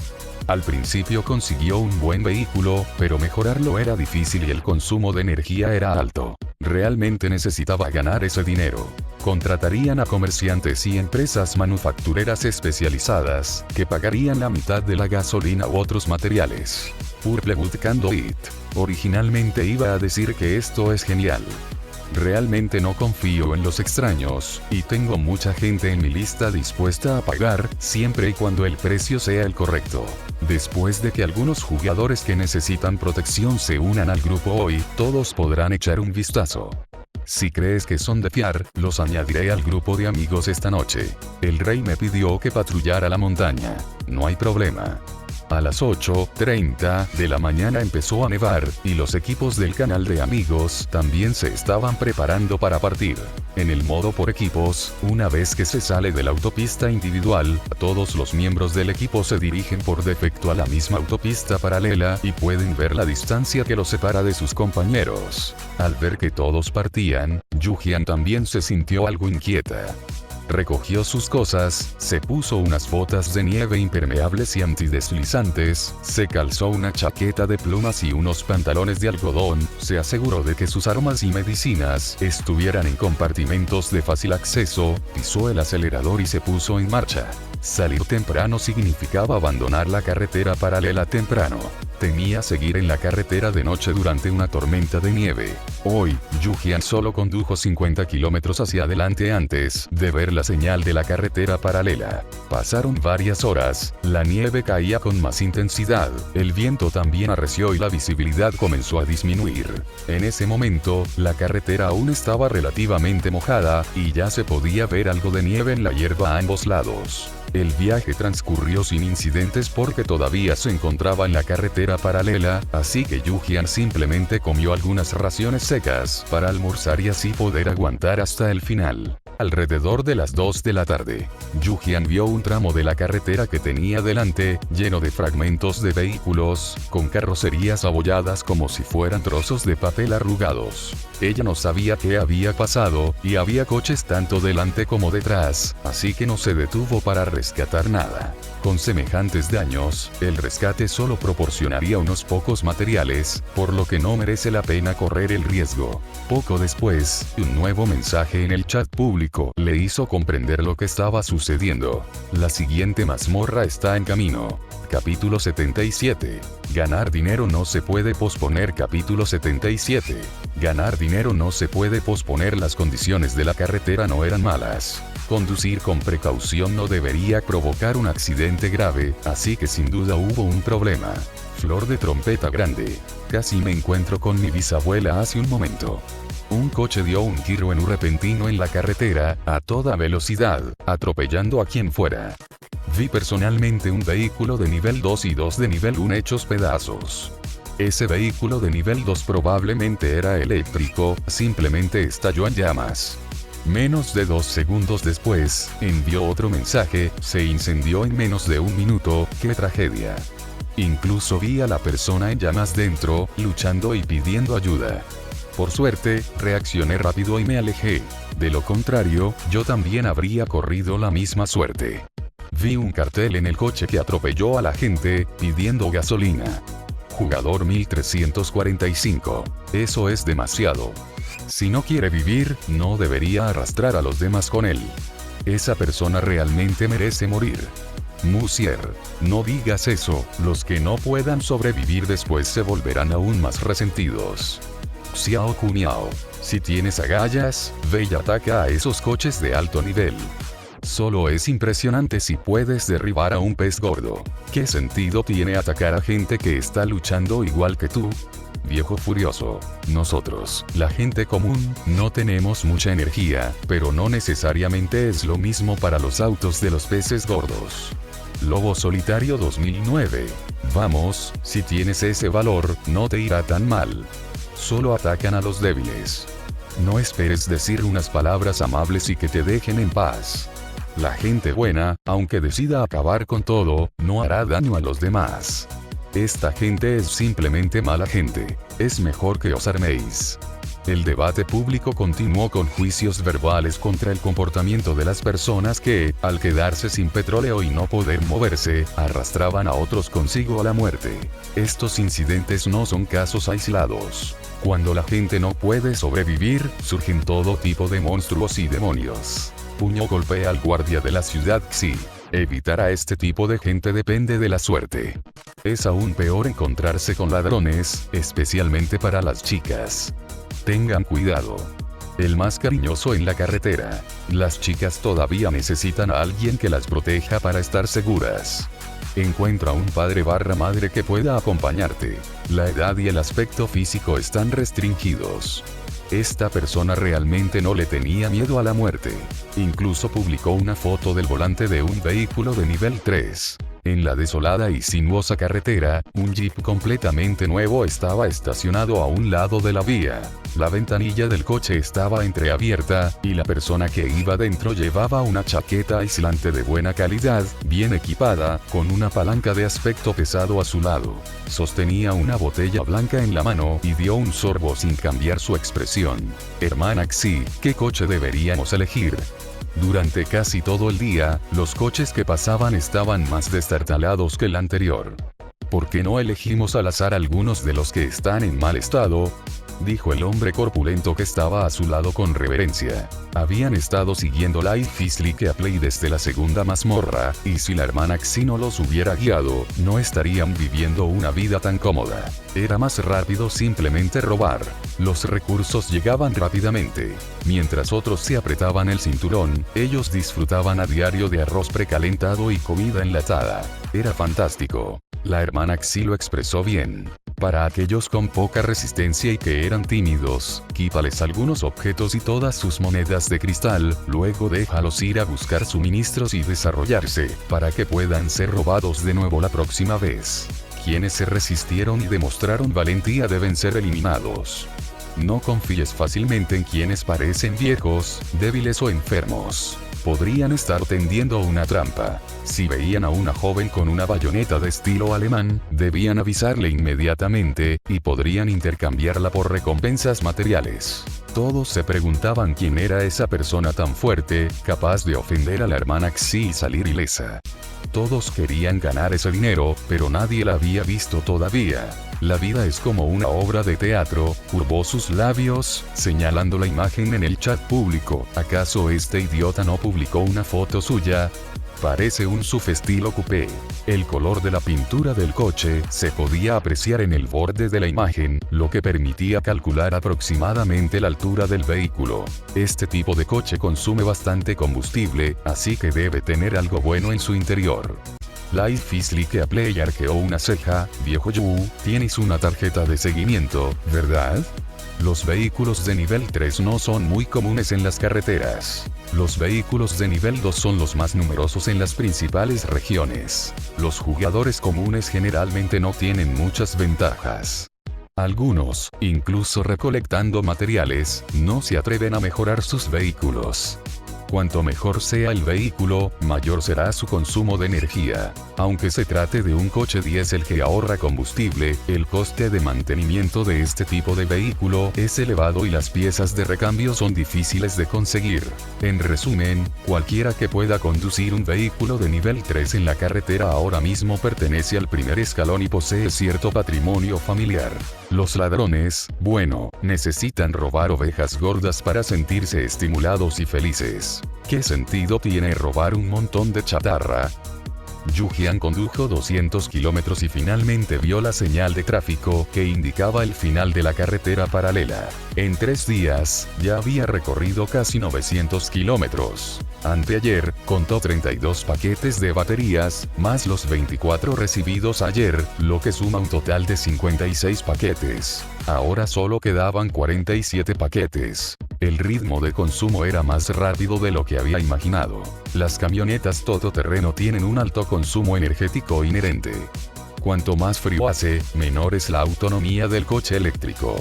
Speaker 1: Al principio consiguió un buen vehículo, pero mejorarlo era difícil y el consumo de energía era alto. Realmente necesitaba ganar ese dinero. Contratarían a comerciantes y empresas manufactureras especializadas, que pagarían la mitad de la gasolina u otros materiales. Purplewood Conduit. Originalmente iba a decir que esto es genial. Realmente no confío en los extraños, y tengo mucha gente en mi lista dispuesta a pagar, siempre y cuando el precio sea el correcto. Después de que algunos jugadores que necesitan protección se unan al grupo hoy, todos podrán echar un vistazo. Si crees que son de fiar, los añadiré al grupo de amigos esta noche. El rey me pidió que patrullara la montaña. No hay problema. A las 8:30 de la mañana empezó a nevar, y los equipos del canal de amigos también se estaban preparando para partir. En el modo por equipos, una vez que se sale de la autopista individual, todos los miembros del equipo se dirigen por defecto a la misma autopista paralela y pueden ver la distancia que los separa de sus compañeros. Al ver que todos partían, Yujian también se sintió algo inquieta. Recogió sus cosas, se puso unas botas de nieve impermeables y antideslizantes, se calzó una chaqueta de plumas y unos pantalones de algodón, se aseguró de que sus armas y medicinas estuvieran en compartimentos de fácil acceso, pisó el acelerador y se puso en marcha. Salir temprano significaba abandonar la carretera paralela temprano. Temía seguir en la carretera de noche durante una tormenta de nieve. Hoy, Yujian solo condujo 50 kilómetros hacia adelante antes de ver la señal de la carretera paralela. Pasaron varias horas, la nieve caía con más intensidad, el viento también arreció y la visibilidad comenzó a disminuir. En ese momento, la carretera aún estaba relativamente mojada, y ya se podía ver algo de nieve en la hierba a ambos lados. El viaje transcurrió sin incidentes porque todavía se encontraba en la carretera paralela, así que Yujian simplemente comió algunas raciones secas para almorzar y así poder aguantar hasta el final. Alrededor de las 2 de la tarde, Yujian vio un tramo de la carretera que tenía delante, lleno de fragmentos de vehículos, con carrocerías abolladas como si fueran trozos de papel arrugados. Ella no sabía qué había pasado, y había coches tanto delante como detrás, así que no se detuvo para rescatar nada. Con semejantes daños, el rescate solo proporcionaría unos pocos materiales, por lo que no merece la pena correr el riesgo. Poco después, un nuevo mensaje en el chat público le hizo comprender lo que estaba sucediendo. La siguiente mazmorra está en camino. Capítulo 77. Ganar dinero no se puede posponer. Capítulo 77. Ganar dinero no se puede posponer. Las condiciones de la carretera no eran malas. Conducir con precaución no debería provocar un accidente grave, así que sin duda hubo un problema. Flor de trompeta grande. Casi me encuentro con mi bisabuela hace un momento. Un coche dio un giro en un repentino en la carretera, a toda velocidad, atropellando a quien fuera. Vi personalmente un vehículo de nivel 2 y dos de nivel 1 hechos pedazos. Ese vehículo de nivel 2 probablemente era eléctrico, simplemente estalló en llamas. Menos de 2 segundos después, envió otro mensaje, se incendió en menos de un minuto. ¡Qué tragedia! Incluso vi a la persona en llamas dentro, luchando y pidiendo ayuda. Por suerte, reaccioné rápido y me alejé. De lo contrario, yo también habría corrido la misma suerte. Vi un cartel en el coche que atropelló a la gente, pidiendo gasolina. Jugador 1345. Eso es demasiado. Si no quiere vivir, no debería arrastrar a los demás con él. Esa persona realmente merece morir. Musier. No digas eso, los que no puedan sobrevivir después se volverán aún más resentidos. Xiao Cuniao. Si tienes agallas, ve y ataca a esos coches de alto nivel. Solo es impresionante si puedes derribar a un pez gordo. ¿Qué sentido tiene atacar a gente que está luchando igual que tú? Viejo furioso. Nosotros, la gente común, no tenemos mucha energía, pero no necesariamente es lo mismo para los autos de los peces gordos. Lobo Solitario 2009. Vamos, si tienes ese valor, no te irá tan mal. Solo atacan a los débiles. No esperes decir unas palabras amables y que te dejen en paz. La gente buena, aunque decida acabar con todo, no hará daño a los demás. Esta gente es simplemente mala gente. Es mejor que os arméis. El debate público continuó con juicios verbales contra el comportamiento de las personas que, al quedarse sin petróleo y no poder moverse, arrastraban a otros consigo a la muerte. Estos incidentes no son casos aislados. Cuando la gente no puede sobrevivir, surgen todo tipo de monstruos y demonios. Puño golpea al guardia de la ciudad Xi. Evitar a este tipo de gente depende de la suerte. Es aún peor encontrarse con ladrones, especialmente para las chicas. Tengan cuidado. El más cariñoso en la carretera. Las chicas todavía necesitan a alguien que las proteja para estar seguras. Encuentra un padre/madre que pueda acompañarte. La edad y el aspecto físico están restringidos. Esta persona realmente no le tenía miedo a la muerte. Incluso publicó una foto del volante de un vehículo de nivel 3. En la desolada y sinuosa carretera, un jeep completamente nuevo estaba estacionado a un lado de la vía. La ventanilla del coche estaba entreabierta, y la persona que iba dentro llevaba una chaqueta aislante de buena calidad, bien equipada, con una palanca de aspecto pesado a su lado. Sostenía una botella blanca en la mano y dio un sorbo sin cambiar su expresión. Hermana Xi, ¿qué coche deberíamos elegir? Durante casi todo el día, los coches que pasaban estaban más destartalados que el anterior. ¿Por qué no elegimos al azar algunos de los que están en mal estado?, dijo el hombre corpulento que estaba a su lado con reverencia. Habían estado siguiendo Life is Like a Play desde la segunda mazmorra, y si la hermana Xi no los hubiera guiado, no estarían viviendo una vida tan cómoda. Era más rápido simplemente robar. Los recursos llegaban rápidamente. Mientras otros se apretaban el cinturón, ellos disfrutaban a diario de arroz precalentado y comida enlatada. Era fantástico. La hermana Xi lo expresó bien. Para aquellos con poca resistencia y que eran tímidos, quítales algunos objetos y todas sus monedas de cristal, luego déjalos ir a buscar suministros y desarrollarse, para que puedan ser robados de nuevo la próxima vez. Quienes se resistieron y demostraron valentía deben ser eliminados. No confíes fácilmente en quienes parecen viejos, débiles o enfermos. Podrían estar tendiendo una trampa. Si veían a una joven con una bayoneta de estilo alemán, debían avisarle inmediatamente, y podrían intercambiarla por recompensas materiales. Todos se preguntaban quién era esa persona tan fuerte, capaz de ofender a la hermana Xi y salir ilesa. Todos querían ganar ese dinero, pero nadie la había visto todavía. La vida es como una obra de teatro, curvó sus labios, señalando la imagen en el chat público. ¿Acaso este idiota no publicó una foto suya? Parece un SUV estilo coupé. El color de la pintura del coche se podía apreciar en el borde de la imagen, lo que permitía calcular aproximadamente la altura del vehículo. Este tipo de coche consume bastante combustible, así que debe tener algo bueno en su interior. Life is Like a Play arqueó una ceja. Viejo Yu, tienes una tarjeta de seguimiento, ¿verdad? Los vehículos de nivel 3 no son muy comunes en las carreteras. Los vehículos de nivel 2 son los más numerosos en las principales regiones. Los jugadores comunes generalmente no tienen muchas ventajas. Algunos, incluso recolectando materiales, no se atreven a mejorar sus vehículos. Cuanto mejor sea el vehículo, mayor será su consumo de energía. Aunque se trate de un coche diésel que ahorra combustible, el coste de mantenimiento de este tipo de vehículo es elevado y las piezas de recambio son difíciles de conseguir. En resumen, cualquiera que pueda conducir un vehículo de nivel 3 en la carretera ahora mismo pertenece al primer escalón y posee cierto patrimonio familiar. Los ladrones, bueno, necesitan robar ovejas gordas para sentirse estimulados y felices. ¿Qué sentido tiene robar un montón de chatarra? Yu Jian condujo 200 kilómetros y finalmente vio la señal de tráfico que indicaba el final de la carretera paralela. En 3 días, ya había recorrido casi 900 kilómetros. Anteayer, contó 32 paquetes de baterías, más los 24 recibidos ayer, lo que suma un total de 56 paquetes. Ahora solo quedaban 47 paquetes. El ritmo de consumo era más rápido de lo que había imaginado. Las camionetas todoterreno tienen un alto consumo energético inherente. Cuanto más frío hace, menor es la autonomía del coche eléctrico.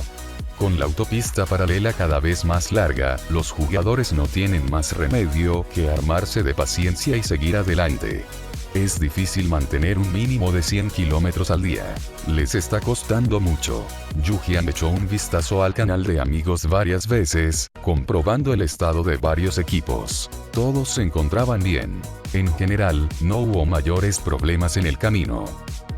Speaker 1: Con la autopista paralela cada vez más larga, los jugadores no tienen más remedio que armarse de paciencia y seguir adelante. Es difícil mantener un mínimo de 100 kilómetros al día. Les está costando mucho. Yujian echó un vistazo al canal de amigos varias veces, comprobando el estado de varios equipos. Todos se encontraban bien. En general, no hubo mayores problemas en el camino.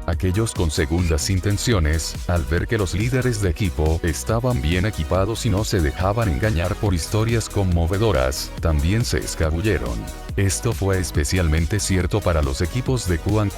Speaker 1: Aquellos con segundas intenciones, al ver que los líderes de equipo estaban bien equipados y no se dejaban engañar por historias conmovedoras, también se escabulleron. Esto fue especialmente cierto para los equipos de Kuan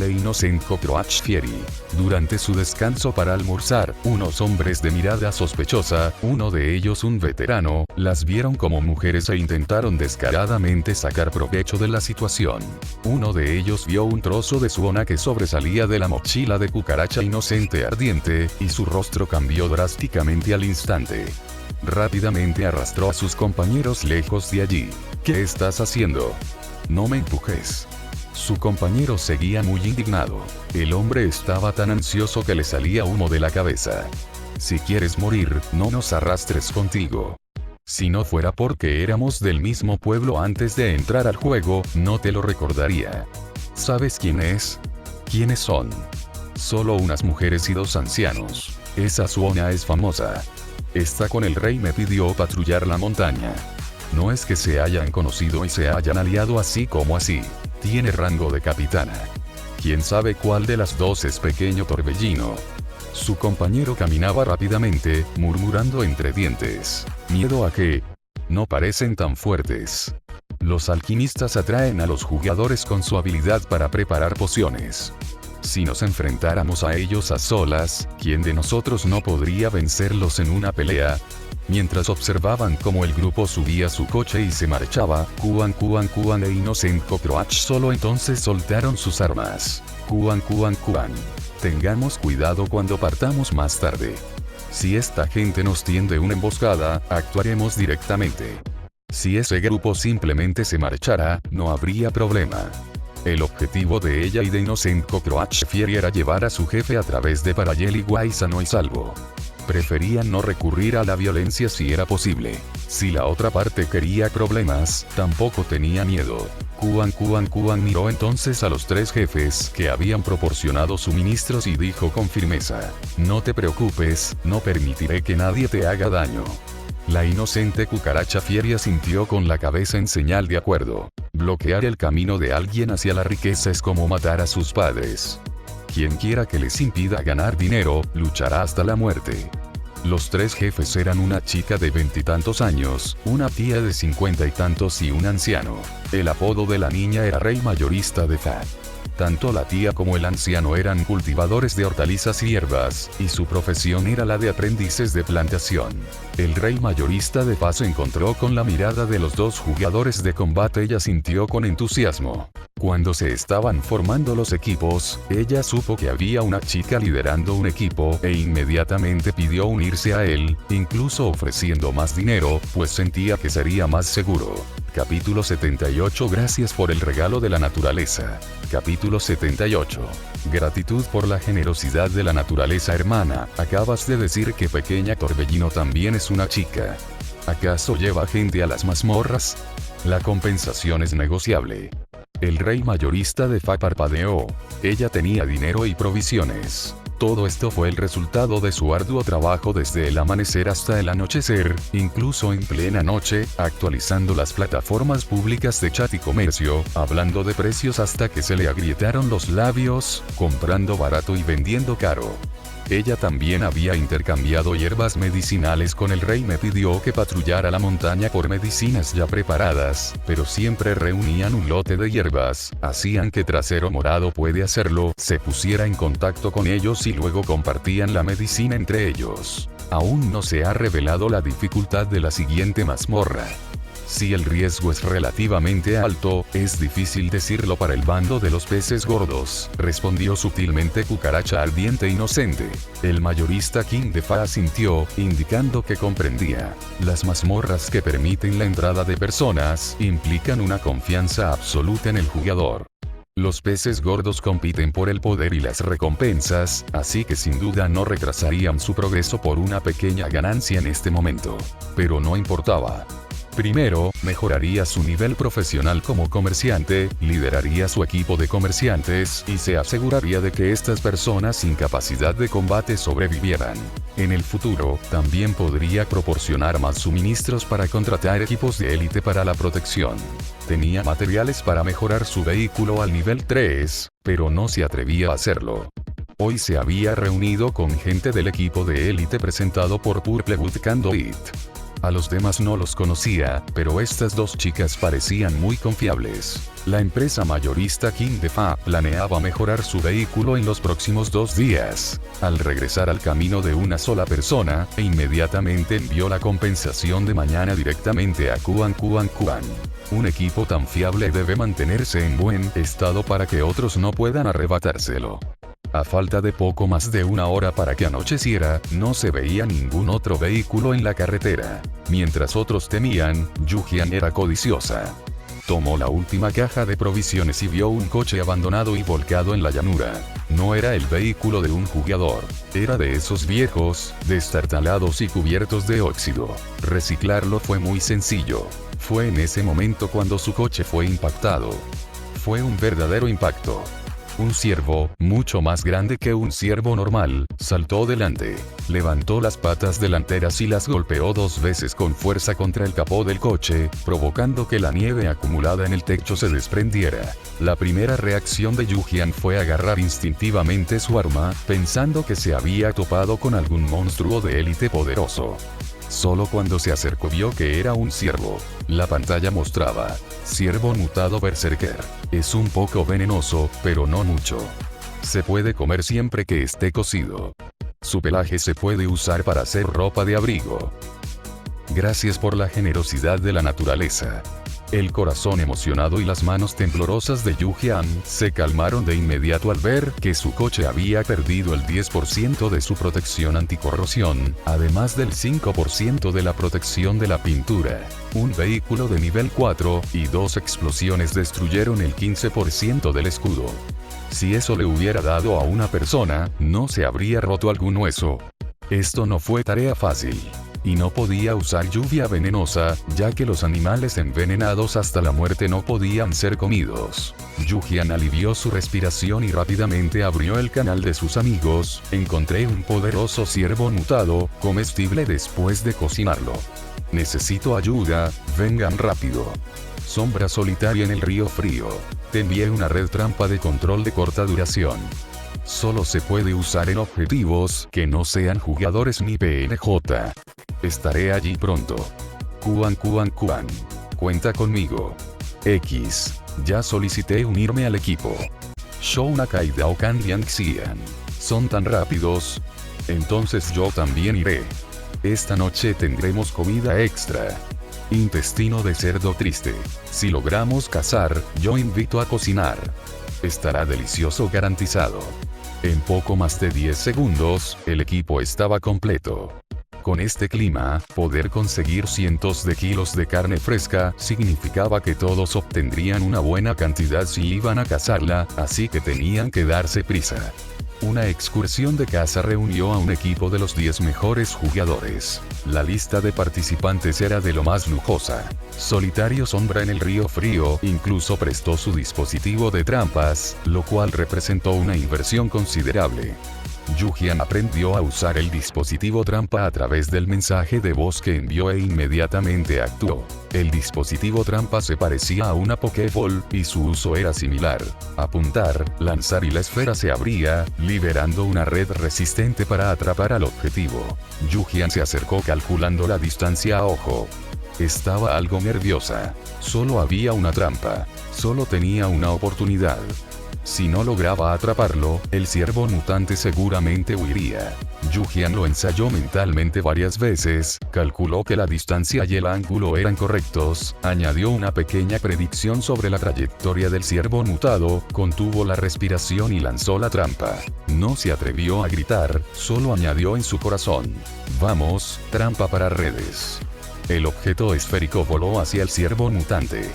Speaker 1: e Innocent Cockroach Fieri. Durante su descanso para almorzar, unos hombres de mirada sospechosa, uno de ellos un veterano, las vieron como mujeres e intentaron descaradamente sacar provecho de la situación. Uno de ellos vio un trozo de suona que sobresalía de la mochila de Cucaracha Inocente ardiente, y su rostro cambió drásticamente al instante. Rápidamente arrastró a sus compañeros lejos de allí. ¿Qué estás haciendo? No me empujes. Su compañero seguía muy indignado. El hombre estaba tan ansioso que le salía humo de la cabeza. Si quieres morir, no nos arrastres contigo. Si no fuera porque éramos del mismo pueblo antes de entrar al juego, no te lo recordaría. ¿Sabes quién es? ¿Quiénes son? Solo unas mujeres y 2 ancianos. Esa suona es famosa. Está con el rey, me pidió patrullar la montaña. No es que se hayan conocido y se hayan aliado así como así. Tiene rango de capitana. ¿Quién sabe cuál de las 2 es pequeño torbellino? Su compañero caminaba rápidamente, murmurando entre dientes. ¿Miedo a qué? No parecen tan fuertes. Los alquimistas atraen a los jugadores con su habilidad para preparar pociones. Si nos enfrentáramos a ellos a solas, ¿quién de nosotros no podría vencerlos en una pelea? Mientras observaban cómo el grupo subía su coche y se marchaba, Kuan e Innocent Cockroach solo entonces soltaron sus armas. Kuan. Tengamos cuidado cuando partamos más tarde. Si esta gente nos tiende una emboscada, actuaremos directamente. Si ese grupo simplemente se marchara, no habría problema. El objetivo de ella y de Innocent Cockroach Fieri era llevar a su jefe a través de Parallel sano y salvo. Preferían no recurrir a la violencia si era posible. Si la otra parte quería problemas, tampoco tenía miedo. Kuan miró entonces a los 3 jefes que habían proporcionado suministros y dijo con firmeza: no te preocupes, no permitiré que nadie te haga daño. La inocente Cucaracha Fieri asintió con la cabeza en señal de acuerdo. Bloquear el camino de alguien hacia la riqueza es como matar a sus padres. Quien quiera que les impida ganar dinero, luchará hasta la muerte. Los 3 jefes eran una chica de 20 y tantos años, una tía de 50 y tantos y un anciano. El apodo de la niña era Rey Mayorista de Fa. Tanto la tía como el anciano eran cultivadores de hortalizas y hierbas, y su profesión era la de aprendices de plantación. El rey mayorista de Fa se encontró con la mirada de los 2 jugadores de combate y asintió con entusiasmo. Cuando se estaban formando los equipos, ella supo que había una chica liderando un equipo e inmediatamente pidió unirse a él, incluso ofreciendo más dinero, pues sentía que sería más seguro. Capítulo 78. Gracias por el regalo de la naturaleza. Capítulo 78. Gratitud por la generosidad de la naturaleza. Hermana, acabas de decir que Pequeña Torbellino también es una chica. ¿Acaso lleva gente a las mazmorras? La compensación es negociable. El rey mayorista de Fa parpadeó. Ella tenía dinero y provisiones. Todo esto fue el resultado de su arduo trabajo desde el amanecer hasta el anochecer, incluso en plena noche, actualizando las plataformas públicas de chat y comercio, hablando de precios hasta que se le agrietaron los labios, comprando barato y vendiendo caro. Ella también había intercambiado hierbas medicinales con el rey. Me pidió que patrullara la montaña por medicinas ya preparadas, pero siempre reunían un lote de hierbas, hacían que Trasero Morado puede hacerlo, se pusiera en contacto con ellos y luego compartían la medicina entre ellos. Aún no se ha revelado la dificultad de la siguiente mazmorra. Si el riesgo es relativamente alto, es difícil decirlo para el bando de los peces gordos, respondió sutilmente Cucaracha Ardiente Inocente. El mayorista King de Fa asintió, indicando que comprendía. Las mazmorras que permiten la entrada de personas, implican una confianza absoluta en el jugador. Los peces gordos compiten por el poder y las recompensas, así que sin duda no retrasarían su progreso por una pequeña ganancia en este momento. Pero no importaba. Primero, mejoraría su nivel profesional como comerciante, lideraría su equipo de comerciantes y se aseguraría de que estas personas sin capacidad de combate sobrevivieran. En el futuro, también podría proporcionar más suministros para contratar equipos de élite para la protección. Tenía materiales para mejorar su vehículo al nivel 3, pero no se atrevía a hacerlo. Hoy se había reunido con gente del equipo de élite presentado por Purplewood Conduit. A los demás no los conocía, pero estas dos chicas parecían muy confiables. La empresa mayorista King Defa planeaba mejorar su vehículo en los próximos 2 días. Al regresar al camino de una sola persona, inmediatamente envió la compensación de mañana directamente a Kuan. Un equipo tan fiable debe mantenerse en buen estado para que otros no puedan arrebatárselo. A falta de poco más de una hora para que anocheciera, no se veía ningún otro vehículo en la carretera. Mientras otros temían, Yujian era codiciosa. Tomó la última caja de provisiones y vio un coche abandonado y volcado en la llanura. No era el vehículo de un jugador. Era de esos viejos, destartalados y cubiertos de óxido. Reciclarlo fue muy sencillo. Fue en ese momento cuando su coche fue impactado. Fue un verdadero impacto. Un ciervo, mucho más grande que un ciervo normal, saltó delante. Levantó las patas delanteras y las golpeó 2 veces con fuerza contra el capó del coche, provocando que la nieve acumulada en el techo se desprendiera. La primera reacción de Yujian fue agarrar instintivamente su arma, pensando que se había topado con algún monstruo de élite poderoso. Solo cuando se acercó vio que era un ciervo. La pantalla mostraba: ciervo mutado berserker. Es un poco venenoso, pero no mucho. Se puede comer siempre que esté cocido. Su pelaje se puede usar para hacer ropa de abrigo. Gracias por la generosidad de la naturaleza. El corazón emocionado y las manos temblorosas de Yujian se calmaron de inmediato al ver que su coche había perdido el 10% de su protección anticorrosión, además del 5% de la protección de la pintura. Un vehículo de nivel 4 y 2 explosiones destruyeron el 15% del escudo. Si eso le hubiera dado a una persona, no se habría roto algún hueso. Esto no fue tarea fácil. Y no podía usar lluvia venenosa, ya que los animales envenenados hasta la muerte no podían ser comidos. Yujian alivió su respiración y rápidamente abrió el canal de sus amigos. Encontré un poderoso ciervo mutado, comestible después de cocinarlo. Necesito ayuda, vengan rápido. Sombra solitaria en el río frío. Te envié una red trampa de control de corta duración. Solo se puede usar en objetivos que no sean jugadores ni PNJ. Estaré allí pronto. Kuan. Cuenta conmigo. X. Ya solicité unirme al equipo. Shou Kaidao Kandian Xian. ¿Son tan rápidos? Entonces yo también iré. Esta noche tendremos comida extra. Intestino de cerdo triste. Si logramos cazar, yo invito a cocinar. Estará delicioso garantizado. En poco más de 10 segundos, el equipo estaba completo. Con este clima, poder conseguir cientos de kilos de carne fresca significaba que todos obtendrían una buena cantidad si iban a cazarla, así que tenían que darse prisa. Una excursión de caza reunió a un equipo de los 10 mejores jugadores. La lista de participantes era de lo más lujosa. Solitario Sombra en el río frío incluso prestó su dispositivo de trampas, lo cual representó una inversión considerable. Yujian aprendió a usar el dispositivo trampa a través del mensaje de voz que envió e inmediatamente actuó. El dispositivo trampa se parecía a una Pokéball y su uso era similar. Apuntar, lanzar y la esfera se abría, liberando una red resistente para atrapar al objetivo. Yujian se acercó calculando la distancia a ojo. Estaba algo nerviosa. Solo había una trampa. Solo tenía una oportunidad. Si no lograba atraparlo, el ciervo mutante seguramente huiría. Yujian lo ensayó mentalmente varias veces, calculó que la distancia y el ángulo eran correctos, añadió una pequeña predicción sobre la trayectoria del ciervo mutado, contuvo la respiración y lanzó la trampa. No se atrevió a gritar, solo añadió en su corazón: vamos, trampa para redes. El objeto esférico voló hacia el ciervo mutante.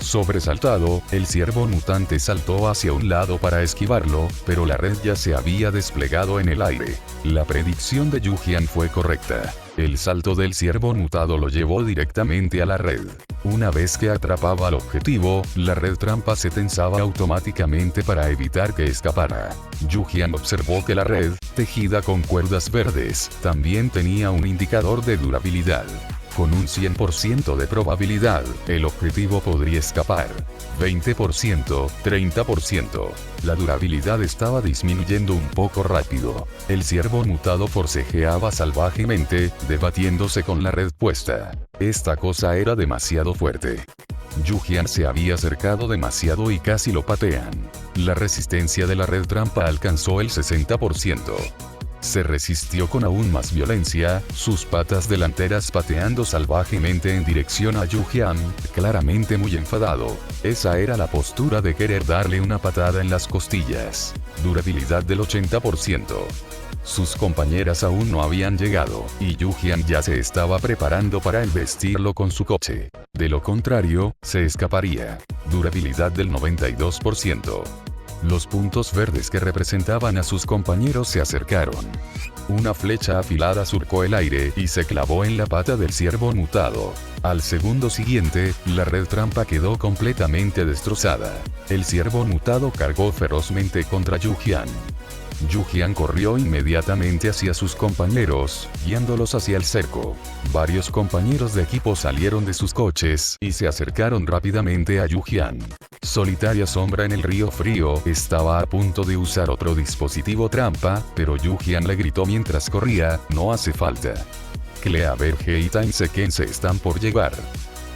Speaker 1: Sobresaltado, el ciervo mutante saltó hacia un lado para esquivarlo, pero la red ya se había desplegado en el aire. La predicción de Yu-Jian fue correcta. El salto del ciervo mutado lo llevó directamente a la red. Una vez que atrapaba al objetivo, la red trampa se tensaba automáticamente para evitar que escapara. Yu-Jian observó que la red, tejida con cuerdas verdes, también tenía un indicador de durabilidad. Con un 100% de probabilidad, el objetivo podría escapar. 20%, 30%. La durabilidad estaba disminuyendo un poco rápido. El ciervo mutado forcejeaba salvajemente, debatiéndose con la red puesta. Esta cosa era demasiado fuerte. Yu-Jian se había acercado demasiado y casi lo patean. La resistencia de la red trampa alcanzó el 60%. Se resistió con aún más violencia, sus patas delanteras pateando salvajemente en dirección a Yu-Jian, claramente muy enfadado. Esa era la postura de querer darle una patada en las costillas. Durabilidad del 80%. Sus compañeras aún no habían llegado, y Yu-Jian ya se estaba preparando para embestirlo con su coche. De lo contrario, se escaparía. Durabilidad del 92%. Los puntos verdes que representaban a sus compañeros se acercaron. Una flecha afilada surcó el aire y se clavó en la pata del ciervo mutado. Al segundo siguiente, la red trampa quedó completamente destrozada. El ciervo mutado cargó ferozmente contra Yu-Jian. Yu-Jian corrió inmediatamente hacia sus compañeros, guiándolos hacia el cerco. Varios compañeros de equipo salieron de sus coches y se acercaron rápidamente a Yu-Jian. Solitaria sombra en el río frío estaba a punto de usar otro dispositivo trampa, pero Yu-Jian le gritó mientras corría, no hace falta. Clea Verge y Time Sequence están por llegar.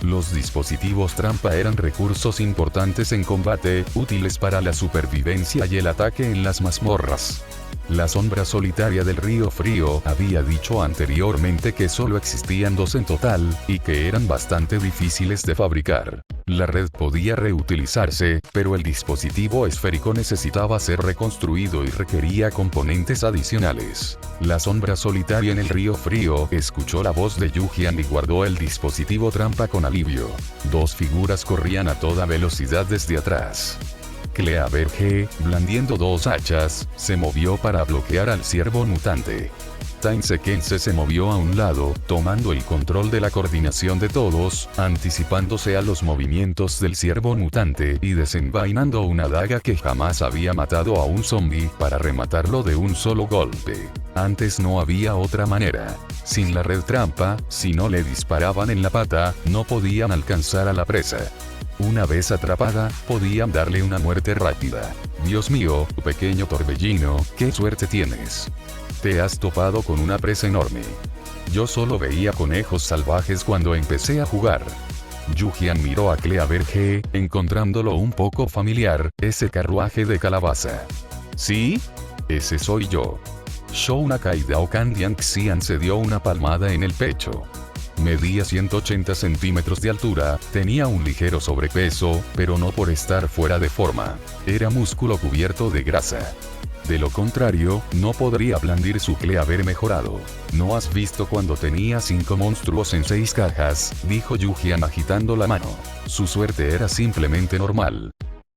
Speaker 1: Los dispositivos trampa eran recursos importantes en combate, útiles para la supervivencia y el ataque en las mazmorras. La sombra solitaria del río frío había dicho anteriormente que solo existían 2 en total, y que eran bastante difíciles de fabricar. La red podía reutilizarse, pero el dispositivo esférico necesitaba ser reconstruido y requería componentes adicionales. La sombra solitaria en el río frío escuchó la voz de Yu-Jian y guardó el dispositivo trampa con alivio. 2 figuras corrían a toda velocidad desde atrás. Clea Verge, blandiendo 2 hachas, se movió para bloquear al ciervo mutante. Time Sequence se movió a un lado, tomando el control de la coordinación de todos, anticipándose a los movimientos del ciervo mutante y desenvainando una daga que jamás había matado a un zombie para rematarlo de un solo golpe. Antes no había otra manera. Sin la red trampa, si no le disparaban en la pata, no podían alcanzar a la presa. Una vez atrapada, podían darle una muerte rápida. Dios mío, pequeño torbellino, qué suerte tienes. Te has topado con una presa enorme. Yo solo veía conejos salvajes cuando empecé a jugar. Yu-Jian miró a Clea Verge, encontrándolo un poco familiar, ese carruaje de calabaza. ¿Sí? Ese soy yo. Shou Nakai Dao Kandian Xian se dio una palmada en el pecho. Medía 180 centímetros de altura, tenía un ligero sobrepeso, pero no por estar fuera de forma. Era músculo cubierto de grasa. De lo contrario, no podría blandir su Cleaver mejorado. ¿No has visto cuando tenía 5 monstruos en 6 cajas?, dijo Yu-Jian agitando la mano. Su suerte era simplemente normal.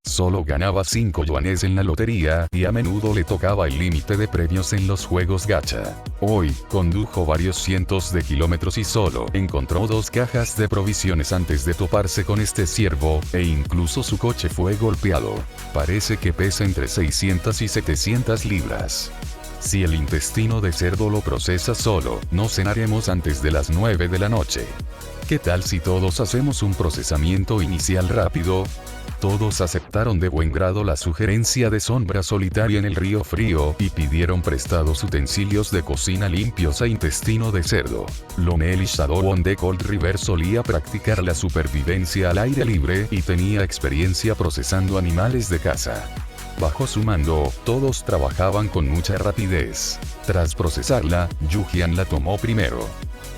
Speaker 1: Solo ganaba 5 yuanes en la lotería y a menudo le tocaba el límite de premios en los juegos gacha. Hoy, condujo varios cientos de kilómetros y solo encontró 2 cajas de provisiones antes de toparse con este ciervo, e incluso su coche fue golpeado. Parece que pesa entre 600 y 700 libras. Si el intestino de cerdo lo procesa solo, no cenaremos antes de las 9 de la noche. ¿Qué tal si todos hacemos un procesamiento inicial rápido? Todos aceptaron de buen grado la sugerencia de sombra solitaria en el río frío y pidieron prestados utensilios de cocina limpios a intestino de cerdo. Lonely Shadow on the Cold River solía practicar la supervivencia al aire libre y tenía experiencia procesando animales de caza. Bajo su mando, todos trabajaban con mucha rapidez. Tras procesarla, Yu-Jian la tomó primero.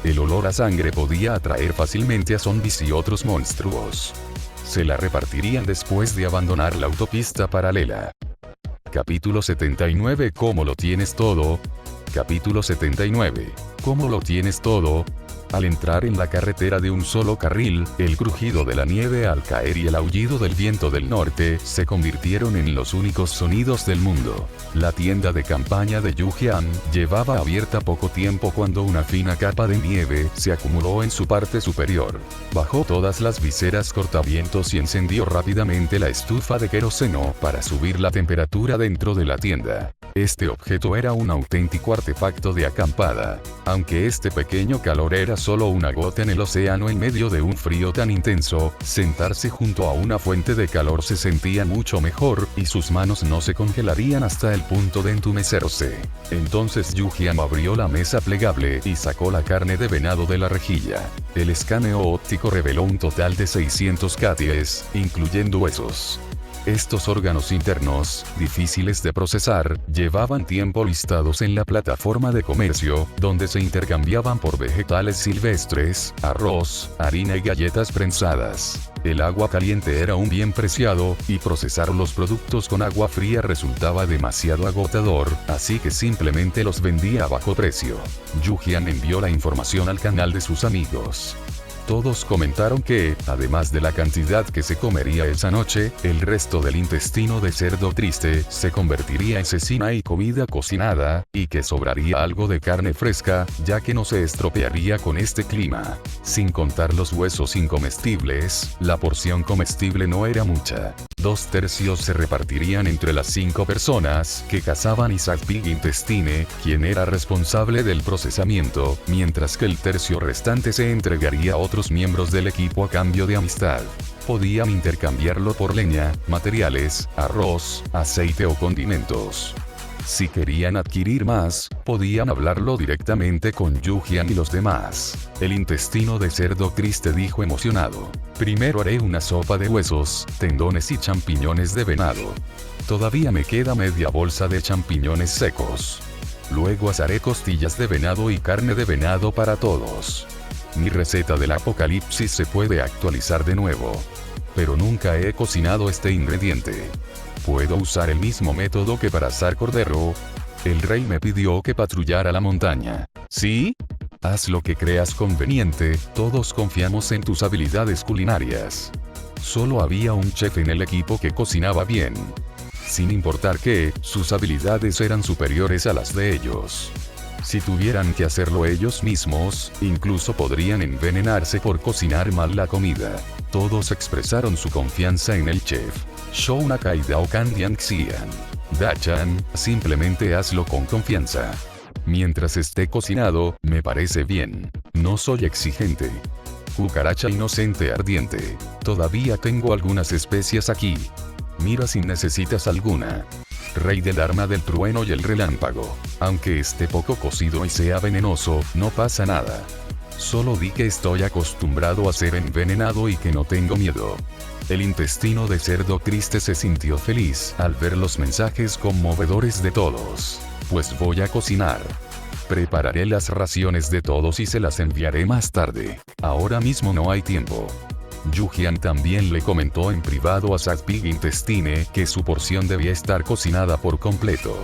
Speaker 1: El olor a sangre podía atraer fácilmente a zombies y otros monstruos. Se la repartirían después de abandonar la autopista paralela. Capítulo 79. ¿Cómo lo tienes todo? Capítulo 79. ¿Cómo lo tienes todo? Al entrar en la carretera de un solo carril, el crujido de la nieve al caer y el aullido del viento del norte se convirtieron en los únicos sonidos del mundo. La tienda de campaña de Yu-Jian llevaba abierta poco tiempo cuando una fina capa de nieve se acumuló en su parte superior. Bajó todas las viseras cortavientos y encendió rápidamente la estufa de queroseno para subir la temperatura dentro de la tienda. Este objeto era un auténtico artefacto de acampada. Aunque este pequeño calor era solo una gota en el océano en medio de un frío tan intenso, sentarse junto a una fuente de calor se sentía mucho mejor, y sus manos no se congelarían hasta el punto de entumecerse. Entonces Yu-Jian abrió la mesa plegable y sacó la carne de venado de la rejilla. El escaneo óptico reveló un total de 600 katies, incluyendo huesos. Estos órganos internos, difíciles de procesar, llevaban tiempo listados en la plataforma de comercio, donde se intercambiaban por vegetales silvestres, arroz, harina y galletas prensadas. El agua caliente era un bien preciado, y procesar los productos con agua fría resultaba demasiado agotador, así que simplemente los vendía a bajo precio. Yu-Jian envió la información al canal de sus amigos. Todos comentaron que, además de la cantidad que se comería esa noche, el resto del intestino de cerdo triste se convertiría en cecina y comida cocinada, y que sobraría algo de carne fresca, ya que no se estropearía con este clima. Sin contar los huesos incomestibles, la porción comestible no era mucha. 2/3 se repartirían entre las 5 personas que cazaban Isaac Pig Intestine, quien era responsable del procesamiento, mientras que el tercio restante se entregaría a otros miembros del equipo a cambio de amistad. Podían intercambiarlo por leña, materiales, arroz, aceite o condimentos. Si querían adquirir más, podían hablarlo directamente con Yu-Jian y los demás. El intestino de cerdo triste dijo emocionado. Primero haré una sopa de huesos, tendones y champiñones de venado. Todavía me queda media bolsa de champiñones secos. Luego asaré costillas de venado y carne de venado para todos. Mi receta del apocalipsis se puede actualizar de nuevo. Pero nunca he cocinado este ingrediente. ¿Puedo usar el mismo método que para asar cordero? El rey me pidió que patrullara la montaña. ¿Sí? Haz lo que creas conveniente, todos confiamos en tus habilidades culinarias. Solo había un chef en el equipo que cocinaba bien. Sin importar que, sus habilidades eran superiores a las de ellos. Si tuvieran que hacerlo ellos mismos, incluso podrían envenenarse por cocinar mal la comida. Todos expresaron su confianza en el chef. Shou Nakai Dao Kandian Xian. Dachan, simplemente hazlo con confianza. Mientras esté cocinado, me parece bien. No soy exigente. Cucaracha inocente ardiente. Todavía tengo algunas especias aquí. Mira si necesitas alguna. Rey del arma del trueno y el relámpago. Aunque esté poco cocido y sea venenoso, no pasa nada. Solo di que estoy acostumbrado a ser envenenado y que no tengo miedo. El intestino de cerdo triste se sintió feliz al ver los mensajes conmovedores de todos. Pues voy a cocinar. Prepararé las raciones de todos y se las enviaré más tarde. Ahora mismo no hay tiempo. Yu-Jian también le comentó en privado a Zack Pig Intestine que su porción debía estar cocinada por completo.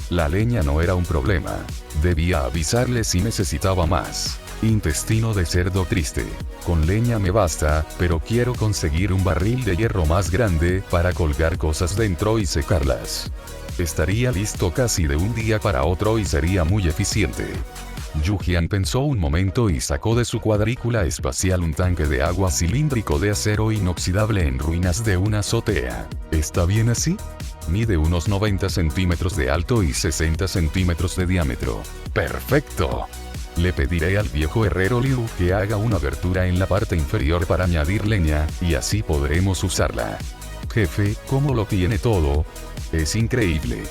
Speaker 1: La leña no era un problema. Debía avisarle si necesitaba más. Intestino de cerdo triste. Con leña me basta, pero quiero conseguir un barril de hierro más grande para colgar cosas dentro y secarlas. Estaría listo casi de un día para otro y sería muy eficiente. Yu-Jian pensó un momento y sacó de su cuadrícula espacial un tanque de agua cilíndrico de acero inoxidable en ruinas de una azotea. ¿Está bien así? Mide unos 90 centímetros de alto y 60 centímetros de diámetro. ¡Perfecto! Le pediré al viejo herrero Liu que haga una abertura en la parte inferior para añadir leña, y así podremos usarla. Jefe, ¿cómo lo tiene todo? Es increíble.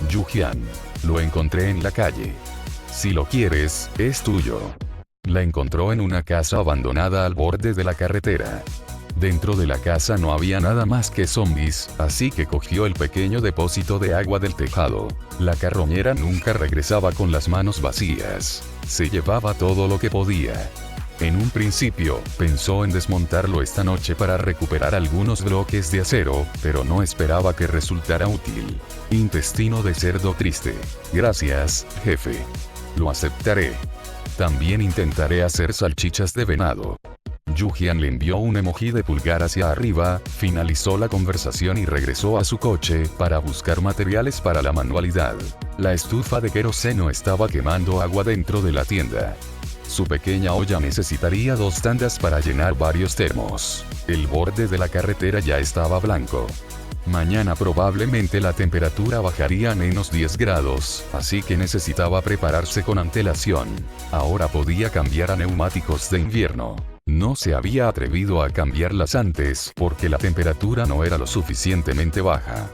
Speaker 1: Yu-Jian. Lo encontré en la calle. Si lo quieres, es tuyo. La encontró en una casa abandonada al borde de la carretera. Dentro de la casa no había nada más que zombies, así que cogió el pequeño depósito de agua del tejado. La carroñera nunca regresaba con las manos vacías. Se llevaba todo lo que podía. En un principio, pensó en desmontarlo esta noche para recuperar algunos bloques de acero, pero no esperaba que resultara útil. Intestino de cerdo triste. Gracias, jefe. Lo aceptaré. También intentaré hacer salchichas de venado. Yujian le envió un emoji de pulgar hacia arriba, finalizó la conversación y regresó a su coche para buscar materiales para la manualidad. La estufa de queroseno estaba quemando agua dentro de la tienda. Su pequeña olla necesitaría 2 tandas para llenar varios termos. El borde de la carretera ya estaba blanco. Mañana probablemente la temperatura bajaría a menos 10 grados, así que necesitaba prepararse con antelación. Ahora podía cambiar a neumáticos de invierno. No se había atrevido a cambiarlas antes porque la temperatura no era lo suficientemente baja.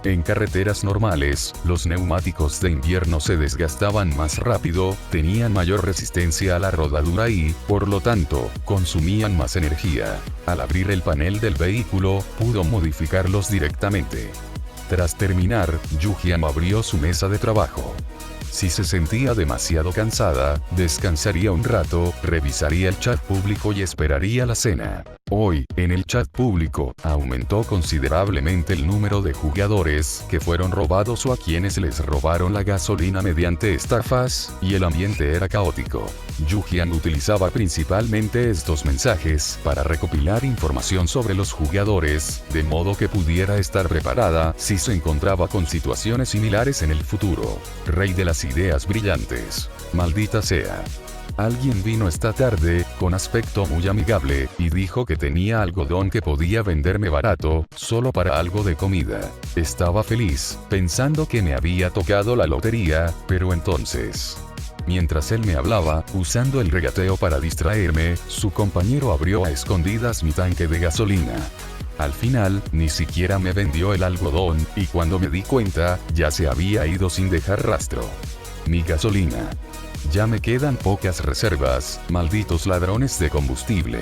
Speaker 1: En carreteras normales, los neumáticos de invierno se desgastaban más rápido, tenían mayor resistencia a la rodadura y, por lo tanto, consumían más energía. Al abrir el panel del vehículo, pudo modificarlos directamente. Tras terminar, Yujian abrió su mesa de trabajo. Si se sentía demasiado cansada, descansaría un rato, revisaría el chat público y esperaría la cena. Hoy, en el chat público, aumentó considerablemente el número de jugadores que fueron robados o a quienes les robaron la gasolina mediante estafas, y el ambiente era caótico. Yujian utilizaba principalmente estos mensajes para recopilar información sobre los jugadores, de modo que pudiera estar preparada si se encontraba con situaciones similares en el futuro. Rey de las ideas brillantes. Maldita sea. Alguien vino esta tarde, con aspecto muy amigable, y dijo que tenía algodón que podía venderme barato, solo para algo de comida. Estaba feliz, pensando que me había tocado la lotería, pero entonces... Mientras él me hablaba, usando el regateo para distraerme, su compañero abrió a escondidas mi tanque de gasolina. Al final, ni siquiera me vendió el algodón, y cuando me di cuenta, ya se había ido sin dejar rastro. Mi gasolina. Ya me quedan pocas reservas, malditos ladrones de combustible.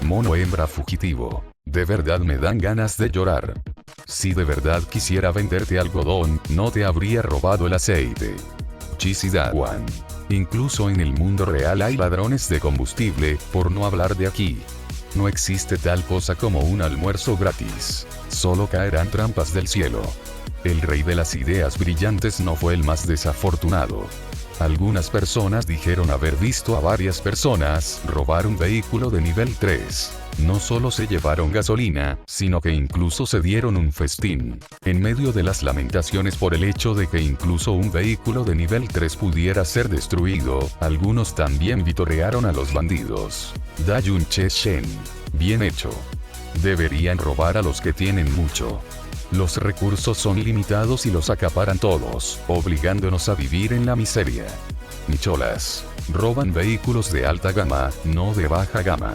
Speaker 1: Mono hembra fugitivo. De verdad me dan ganas de llorar. Si de verdad quisiera venderte algodón, no te habría robado el aceite. Chisidawan. Incluso en el mundo real hay ladrones de combustible, por no hablar de aquí. No existe tal cosa como un almuerzo gratis. Solo caerán trampas del cielo. El rey de las ideas brillantes no fue el más desafortunado. Algunas personas dijeron haber visto a varias personas robar un vehículo de nivel 3. No solo se llevaron gasolina, sino que incluso se dieron un festín. En medio de las lamentaciones por el hecho de que incluso un vehículo de nivel 3 pudiera ser destruido, algunos también vitorearon a los bandidos. Dayun Che Shen. Bien hecho. Deberían robar a los que tienen mucho. Los recursos son limitados y los acaparan todos, obligándonos a vivir en la miseria. Nicholas. Roban vehículos de alta gama, no de baja gama.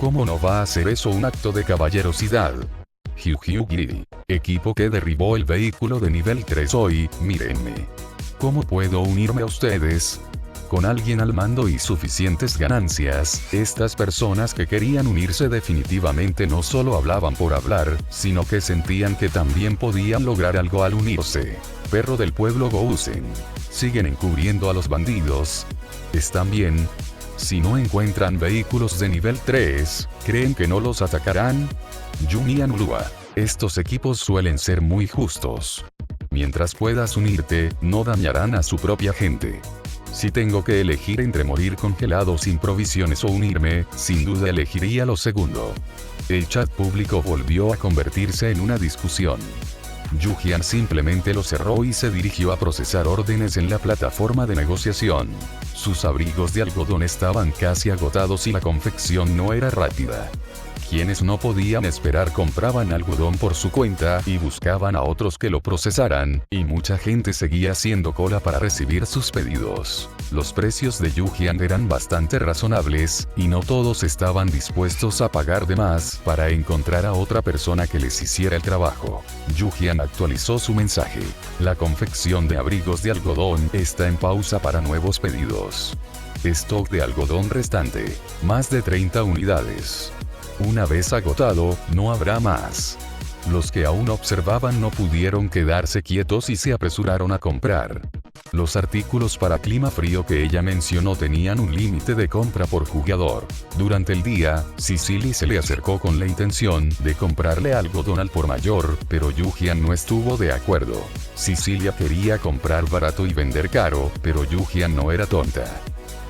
Speaker 1: ¿Cómo no va a ser eso un acto de caballerosidad? Hyuhyugiri. Equipo que derribó el vehículo de nivel 3 hoy, mírenme. ¿Cómo puedo unirme a ustedes? Con alguien al mando y suficientes ganancias, estas personas que querían unirse definitivamente no solo hablaban por hablar, sino que sentían que también podían lograr algo al unirse. Perro del pueblo Gousen. Siguen encubriendo a los bandidos. ¿Están bien? Si no encuentran vehículos de nivel 3, ¿creen que no los atacarán? Junian Ulua. Estos equipos suelen ser muy justos. Mientras puedas unirte, no dañarán a su propia gente. Si tengo que elegir entre morir congelado sin provisiones o unirme, sin duda elegiría lo segundo. El chat público volvió a convertirse en una discusión. Yujian simplemente lo cerró y se dirigió a procesar órdenes en la plataforma de negociación. Sus abrigos de algodón estaban casi agotados y la confección no era rápida. Quienes no podían esperar compraban algodón por su cuenta y buscaban a otros que lo procesaran, y mucha gente seguía haciendo cola para recibir sus pedidos. Los precios de Yujian eran bastante razonables, y no todos estaban dispuestos a pagar de más para encontrar a otra persona que les hiciera el trabajo. Yujian actualizó su mensaje. La confección de abrigos de algodón está en pausa para nuevos pedidos. Stock de algodón restante. Más de 30 unidades. Una vez agotado, no habrá más. Los que aún observaban no pudieron quedarse quietos y se apresuraron a comprar. Los artículos para clima frío que ella mencionó tenían un límite de compra por jugador. Durante el día, Cicely se le acercó con la intención de comprarle algodón al por mayor, pero Yujian no estuvo de acuerdo. Cecilia quería comprar barato y vender caro, pero Yujian no era tonta.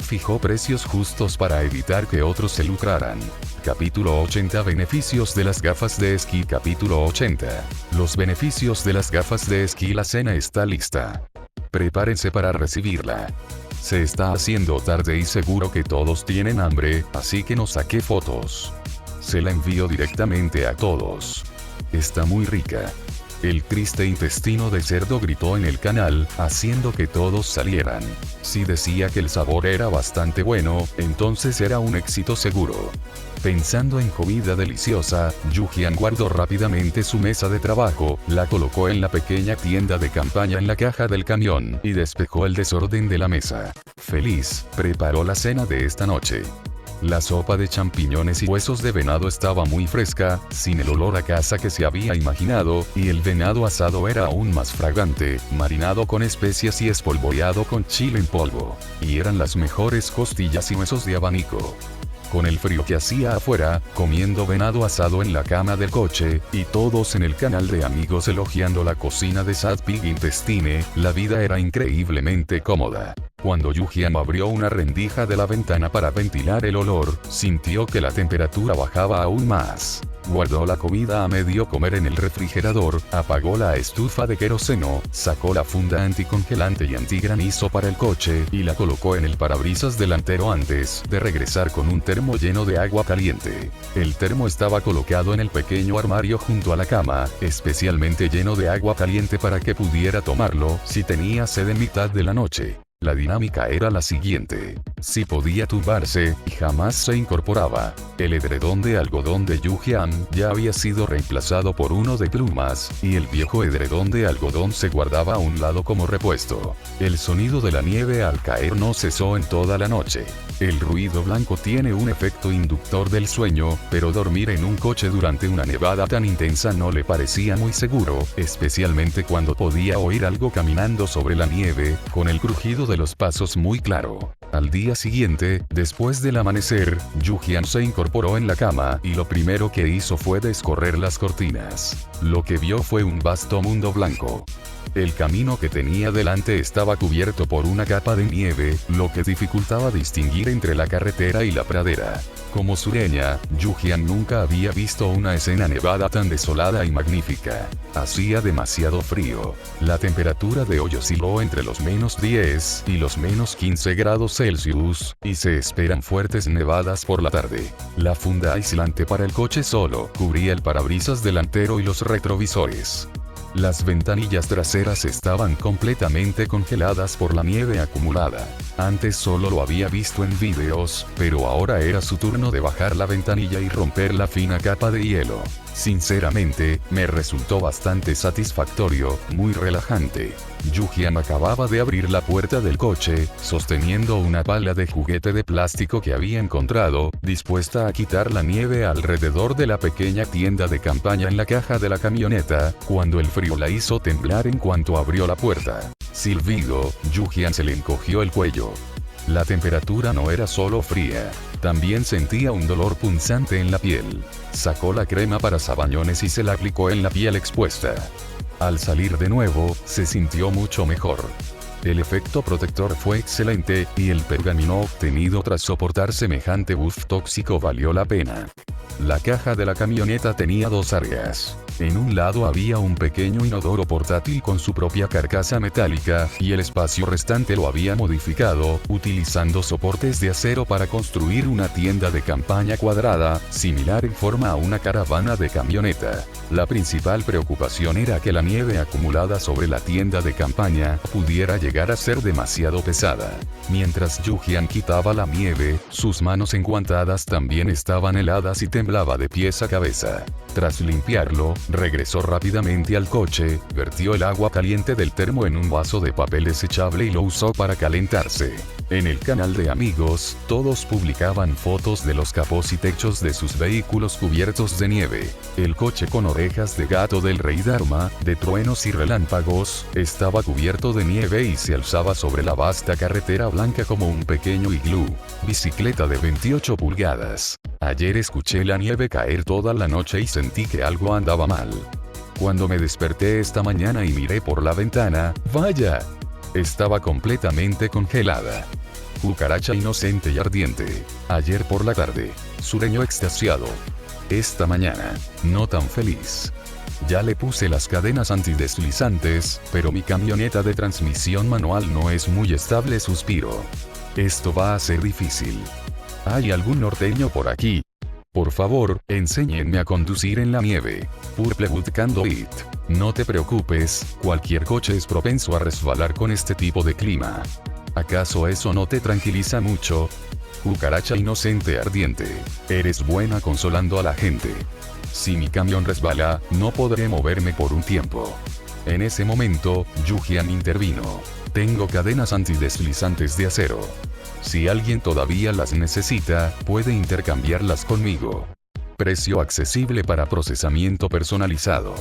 Speaker 1: fijó precios justos para evitar que otros se lucraran. Capítulo 80. Beneficios de las gafas de esquí. Capítulo 80. Los beneficios de las gafas de esquí. La cena está lista. Prepárense para recibirla. Se está haciendo tarde y seguro que todos tienen hambre, así que no saqué fotos. Se la envío directamente a todos. Está muy rica. El triste intestino de cerdo gritó en el canal, haciendo que todos salieran. Si decía que el sabor era bastante bueno, entonces era un éxito seguro. Pensando en comida deliciosa, Yu-Jian guardó rápidamente su mesa de trabajo, la colocó en la pequeña tienda de campaña en la caja del camión, y despejó el desorden de la mesa. Feliz, preparó la cena de esta noche. La sopa de champiñones y huesos de venado estaba muy fresca, sin el olor a caza que se había imaginado, y el venado asado era aún más fragante, marinado con especias y espolvoreado con chile en polvo. Y eran las mejores costillas y huesos de abanico. Con el frío que hacía afuera, comiendo venado asado en la cama del coche, y todos en el canal de amigos elogiando la cocina de Sad Pig Intestine, la vida era increíblemente cómoda. Cuando Yu-Jian abrió una rendija de la ventana para ventilar el olor, sintió que la temperatura bajaba aún más. Guardó la comida a medio comer en el refrigerador, apagó la estufa de queroseno, sacó la funda anticongelante y antigranizo para el coche, y la colocó en el parabrisas delantero antes de regresar con un termo lleno de agua caliente. El termo estaba colocado en el pequeño armario junto a la cama, especialmente lleno de agua caliente para que pudiera tomarlo si tenía sed en mitad de la noche. La dinámica era la siguiente. Si podía tumbarse, jamás se incorporaba. El edredón de algodón de Yu-Jian ya había sido reemplazado por uno de plumas, y el viejo edredón de algodón se guardaba a un lado como repuesto. El sonido de la nieve al caer no cesó en toda la noche. El ruido blanco tiene un efecto inductor del sueño, pero dormir en un coche durante una nevada tan intensa no le parecía muy seguro, especialmente cuando podía oír algo caminando sobre la nieve, con el crujido de los pasos muy claro. Al día siguiente, después del amanecer, Yu-Jian se incorporó en la cama y lo primero que hizo fue descorrer las cortinas. Lo que vio fue un vasto mundo blanco. El camino que tenía delante estaba cubierto por una capa de nieve, lo que dificultaba distinguir entre la carretera y la pradera. Como sureña, Yu-Jian nunca había visto una escena nevada tan desolada y magnífica. Hacía demasiado frío. La temperatura de hoy osciló entre los -10 y los -15 grados Celsius, y se esperan fuertes nevadas por la tarde. La funda aislante para el coche solo cubría el parabrisas delantero y los retrovisores. Las ventanillas traseras estaban completamente congeladas por la nieve acumulada. Antes solo lo había visto en videos, pero ahora era su turno de bajar la ventanilla y romper la fina capa de hielo. Sinceramente, me resultó bastante satisfactorio, muy relajante. Yu-Jian acababa de abrir la puerta del coche, sosteniendo una pala de juguete de plástico que había encontrado, dispuesta a quitar la nieve alrededor de la pequeña tienda de campaña en la caja de la camioneta, cuando el frío la hizo temblar en cuanto abrió la puerta. Silbido, Yu-Jian se le encogió el cuello. La temperatura no era solo fría, también sentía un dolor punzante en la piel. Sacó la crema para sabañones y se la aplicó en la piel expuesta. Al salir de nuevo, se sintió mucho mejor. El efecto protector fue excelente, y el pergamino obtenido tras soportar semejante buff tóxico valió la pena. La caja de la camioneta tenía dos áreas. En un lado había un pequeño inodoro portátil con su propia carcasa metálica, y el espacio restante lo había modificado, utilizando soportes de acero para construir una tienda de campaña cuadrada, similar en forma a una caravana de camioneta. La principal preocupación era que la nieve acumulada sobre la tienda de campaña pudiera llegar a ser demasiado pesada. Mientras Yu-Jian quitaba la nieve, sus manos enguantadas también estaban heladas y temblaba de pies a cabeza. Tras limpiarlo, regresó rápidamente al coche, vertió el agua caliente del termo en un vaso de papel desechable y lo usó para calentarse. En el canal de amigos, todos publicaban fotos de los capós y techos de sus vehículos cubiertos de nieve. El coche con orejas de gato del rey Dharma, de truenos y relámpagos, estaba cubierto de nieve y se alzaba sobre la vasta carretera blanca como un pequeño iglú. Bicicleta de 28 pulgadas. Ayer escuché la nieve caer toda la noche y sentí que algo andaba mal. Cuando me desperté esta mañana y miré por la ventana, ¡vaya! Estaba completamente congelada. Cucaracha inocente y ardiente. Ayer por la tarde. Sureño extasiado. Esta mañana, no tan feliz. Ya le puse las cadenas antideslizantes, pero mi camioneta de transmisión manual no es muy estable, suspiro. Esto va a ser difícil. ¿Hay algún norteño por aquí? Por favor, enséñenme a conducir en la nieve. Purplewood can do it. No te preocupes, cualquier coche es propenso a resbalar con este tipo de clima. ¿Acaso eso no te tranquiliza mucho? Cucaracha inocente ardiente. Eres buena consolando a la gente. Si mi camión resbala, no podré moverme por un tiempo. En ese momento, Yujian intervino. Tengo cadenas antideslizantes de acero. Si alguien todavía las necesita, puede intercambiarlas conmigo. Precio accesible para procesamiento personalizado.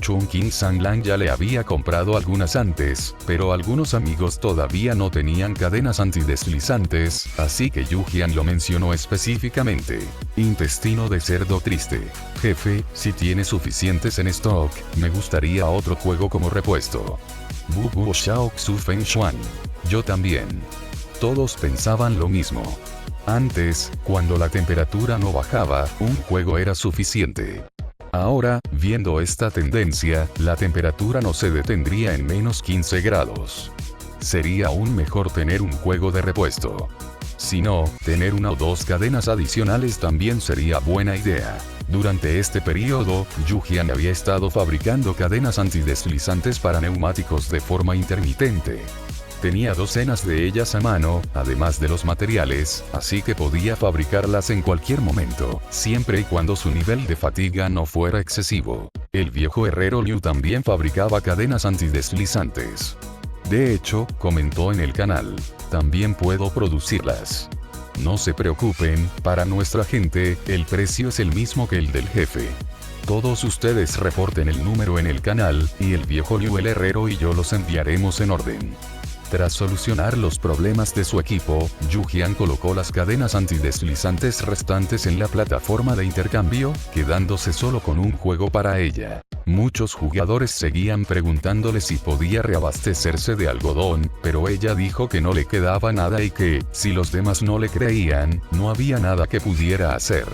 Speaker 1: Chungking Sanglang ya le había comprado algunas antes, pero algunos amigos todavía no tenían cadenas antideslizantes, así que Yujian lo mencionó específicamente. Intestino de cerdo triste. Jefe, si tiene suficientes en stock, me gustaría otro juego como repuesto. Bubu Xiao Xu Feng Xuan. Yo también. Todos pensaban lo mismo. Antes, cuando la temperatura no bajaba, un juego era suficiente. Ahora, viendo esta tendencia, la temperatura no se detendría en menos 15 grados. Sería aún mejor tener un juego de repuesto. Si no, tener una o dos cadenas adicionales también sería buena idea. Durante este periodo, Yujian había estado fabricando cadenas antideslizantes para neumáticos de forma intermitente. Tenía docenas de ellas a mano, además de los materiales, así que podía fabricarlas en cualquier momento, siempre y cuando su nivel de fatiga no fuera excesivo. El viejo herrero Liu también fabricaba cadenas antideslizantes. De hecho, comentó en el canal, también puedo producirlas. No se preocupen, para nuestra gente, el precio es el mismo que el del jefe. Todos ustedes reporten el número en el canal, y el viejo Liu el herrero y yo los enviaremos en orden. Tras solucionar los problemas de su equipo, Yujian colocó las cadenas antideslizantes restantes en la plataforma de intercambio, quedándose solo con un juego para ella. Muchos jugadores seguían preguntándole si podía reabastecerse de algodón, pero ella dijo que no le quedaba nada y que, si los demás no le creían, no había nada que pudiera hacer.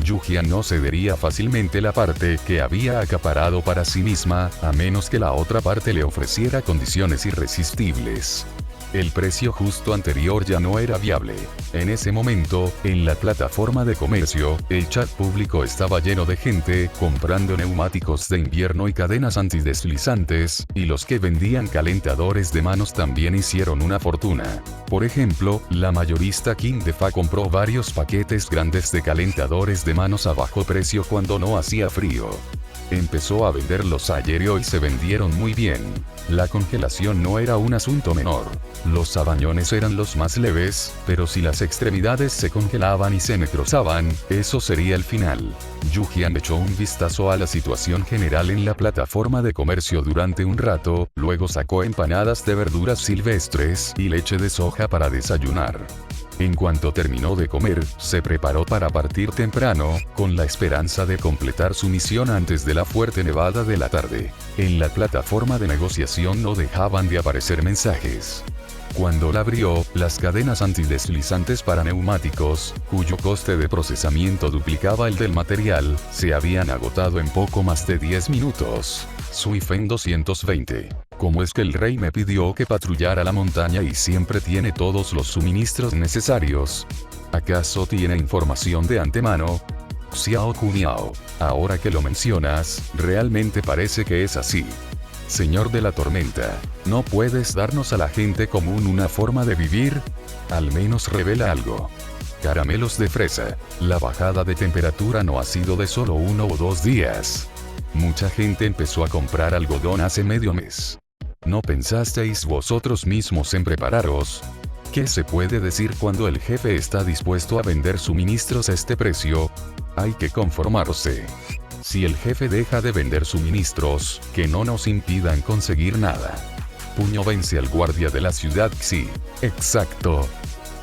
Speaker 1: Yujian no cedería fácilmente la parte que había acaparado para sí misma, a menos que la otra parte le ofreciera condiciones irresistibles. El precio justo anterior ya no era viable. En ese momento, en la plataforma de comercio, el chat público estaba lleno de gente comprando neumáticos de invierno y cadenas antideslizantes, y los que vendían calentadores de manos también hicieron una fortuna. Por ejemplo, la mayorista King de Fa compró varios paquetes grandes de calentadores de manos a bajo precio cuando no hacía frío. Empezó a venderlos ayer y hoy se vendieron muy bien. La congelación no era un asunto menor. Los sabañones eran los más leves, pero si las extremidades se congelaban y se necrosaban, eso sería el final. Yujian echó un vistazo a la situación general en la plataforma de comercio durante un rato, luego sacó empanadas de verduras silvestres y leche de soja para desayunar. En cuanto terminó de comer, se preparó para partir temprano, con la esperanza de completar su misión antes de la fuerte nevada de la tarde. En la plataforma de negociación no dejaban de aparecer mensajes. Cuando la abrió, las cadenas antideslizantes para neumáticos, cuyo coste de procesamiento duplicaba el del material, se habían agotado en poco más de 10 minutos. Suifen 220. ¿Cómo es que el rey me pidió que patrullara la montaña y siempre tiene todos los suministros necesarios? ¿Acaso tiene información de antemano? Xiao Kuniao. Ahora que lo mencionas, realmente parece que es así. Señor de la tormenta, ¿no puedes darnos a la gente común una forma de vivir? Al menos revela algo. Caramelos de fresa. La bajada de temperatura no ha sido de solo 1 o 2 días. Mucha gente empezó a comprar algodón hace medio mes. ¿No pensasteis vosotros mismos en prepararos? ¿Qué se puede decir cuando el jefe está dispuesto a vender suministros a este precio? Hay que conformarse. Si el jefe deja de vender suministros, que no nos impidan conseguir nada. Puño vence al guardia de la ciudad Xi. Exacto.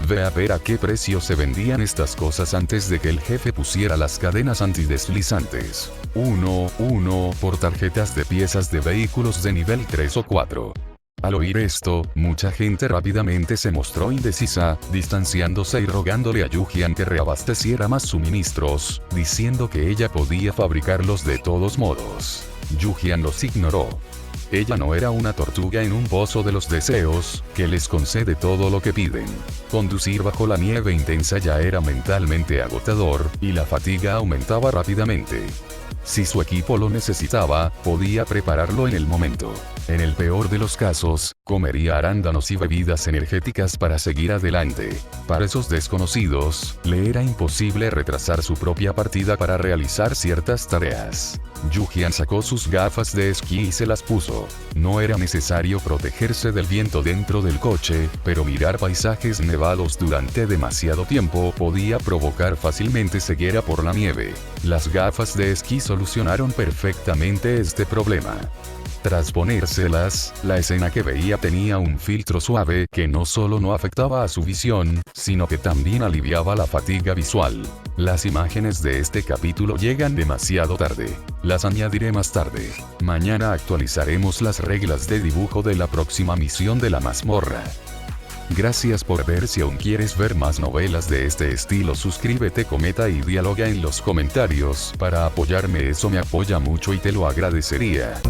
Speaker 1: Ve a ver a qué precio se vendían estas cosas antes de que el jefe pusiera las cadenas antideslizantes. 1 por tarjetas de piezas de vehículos de nivel 3 o 4. Al oír esto, mucha gente rápidamente se mostró indecisa, distanciándose y rogándole a Yu-Jian que reabasteciera más suministros, diciendo que ella podía fabricarlos de todos modos. Yu-Jian los ignoró. Ella no era una tortuga en un pozo de los deseos, que les concede todo lo que piden. Conducir bajo la nieve intensa ya era mentalmente agotador, y la fatiga aumentaba rápidamente. Si su equipo lo necesitaba, podía prepararlo en el momento. En el peor de los casos, comería arándanos y bebidas energéticas para seguir adelante. Para esos desconocidos, le era imposible retrasar su propia partida para realizar ciertas tareas. Yu-Jian sacó sus gafas de esquí y se las puso. No era necesario protegerse del viento dentro del coche, pero mirar paisajes nevados durante demasiado tiempo podía provocar fácilmente ceguera por la nieve. Las gafas de esquí solucionaron perfectamente este problema. Tras ponérselas, la escena que veía tenía un filtro suave que no solo no afectaba a su visión, sino que también aliviaba la fatiga visual. Las imágenes de este capítulo llegan demasiado tarde. Las añadiré más tarde. Mañana actualizaremos las reglas de dibujo de la próxima misión de la mazmorra. Gracias por ver. Si aún quieres ver más novelas de este estilo, suscríbete, comenta y dialoga en los comentarios. Para apoyarme, eso me apoya mucho y te lo agradecería.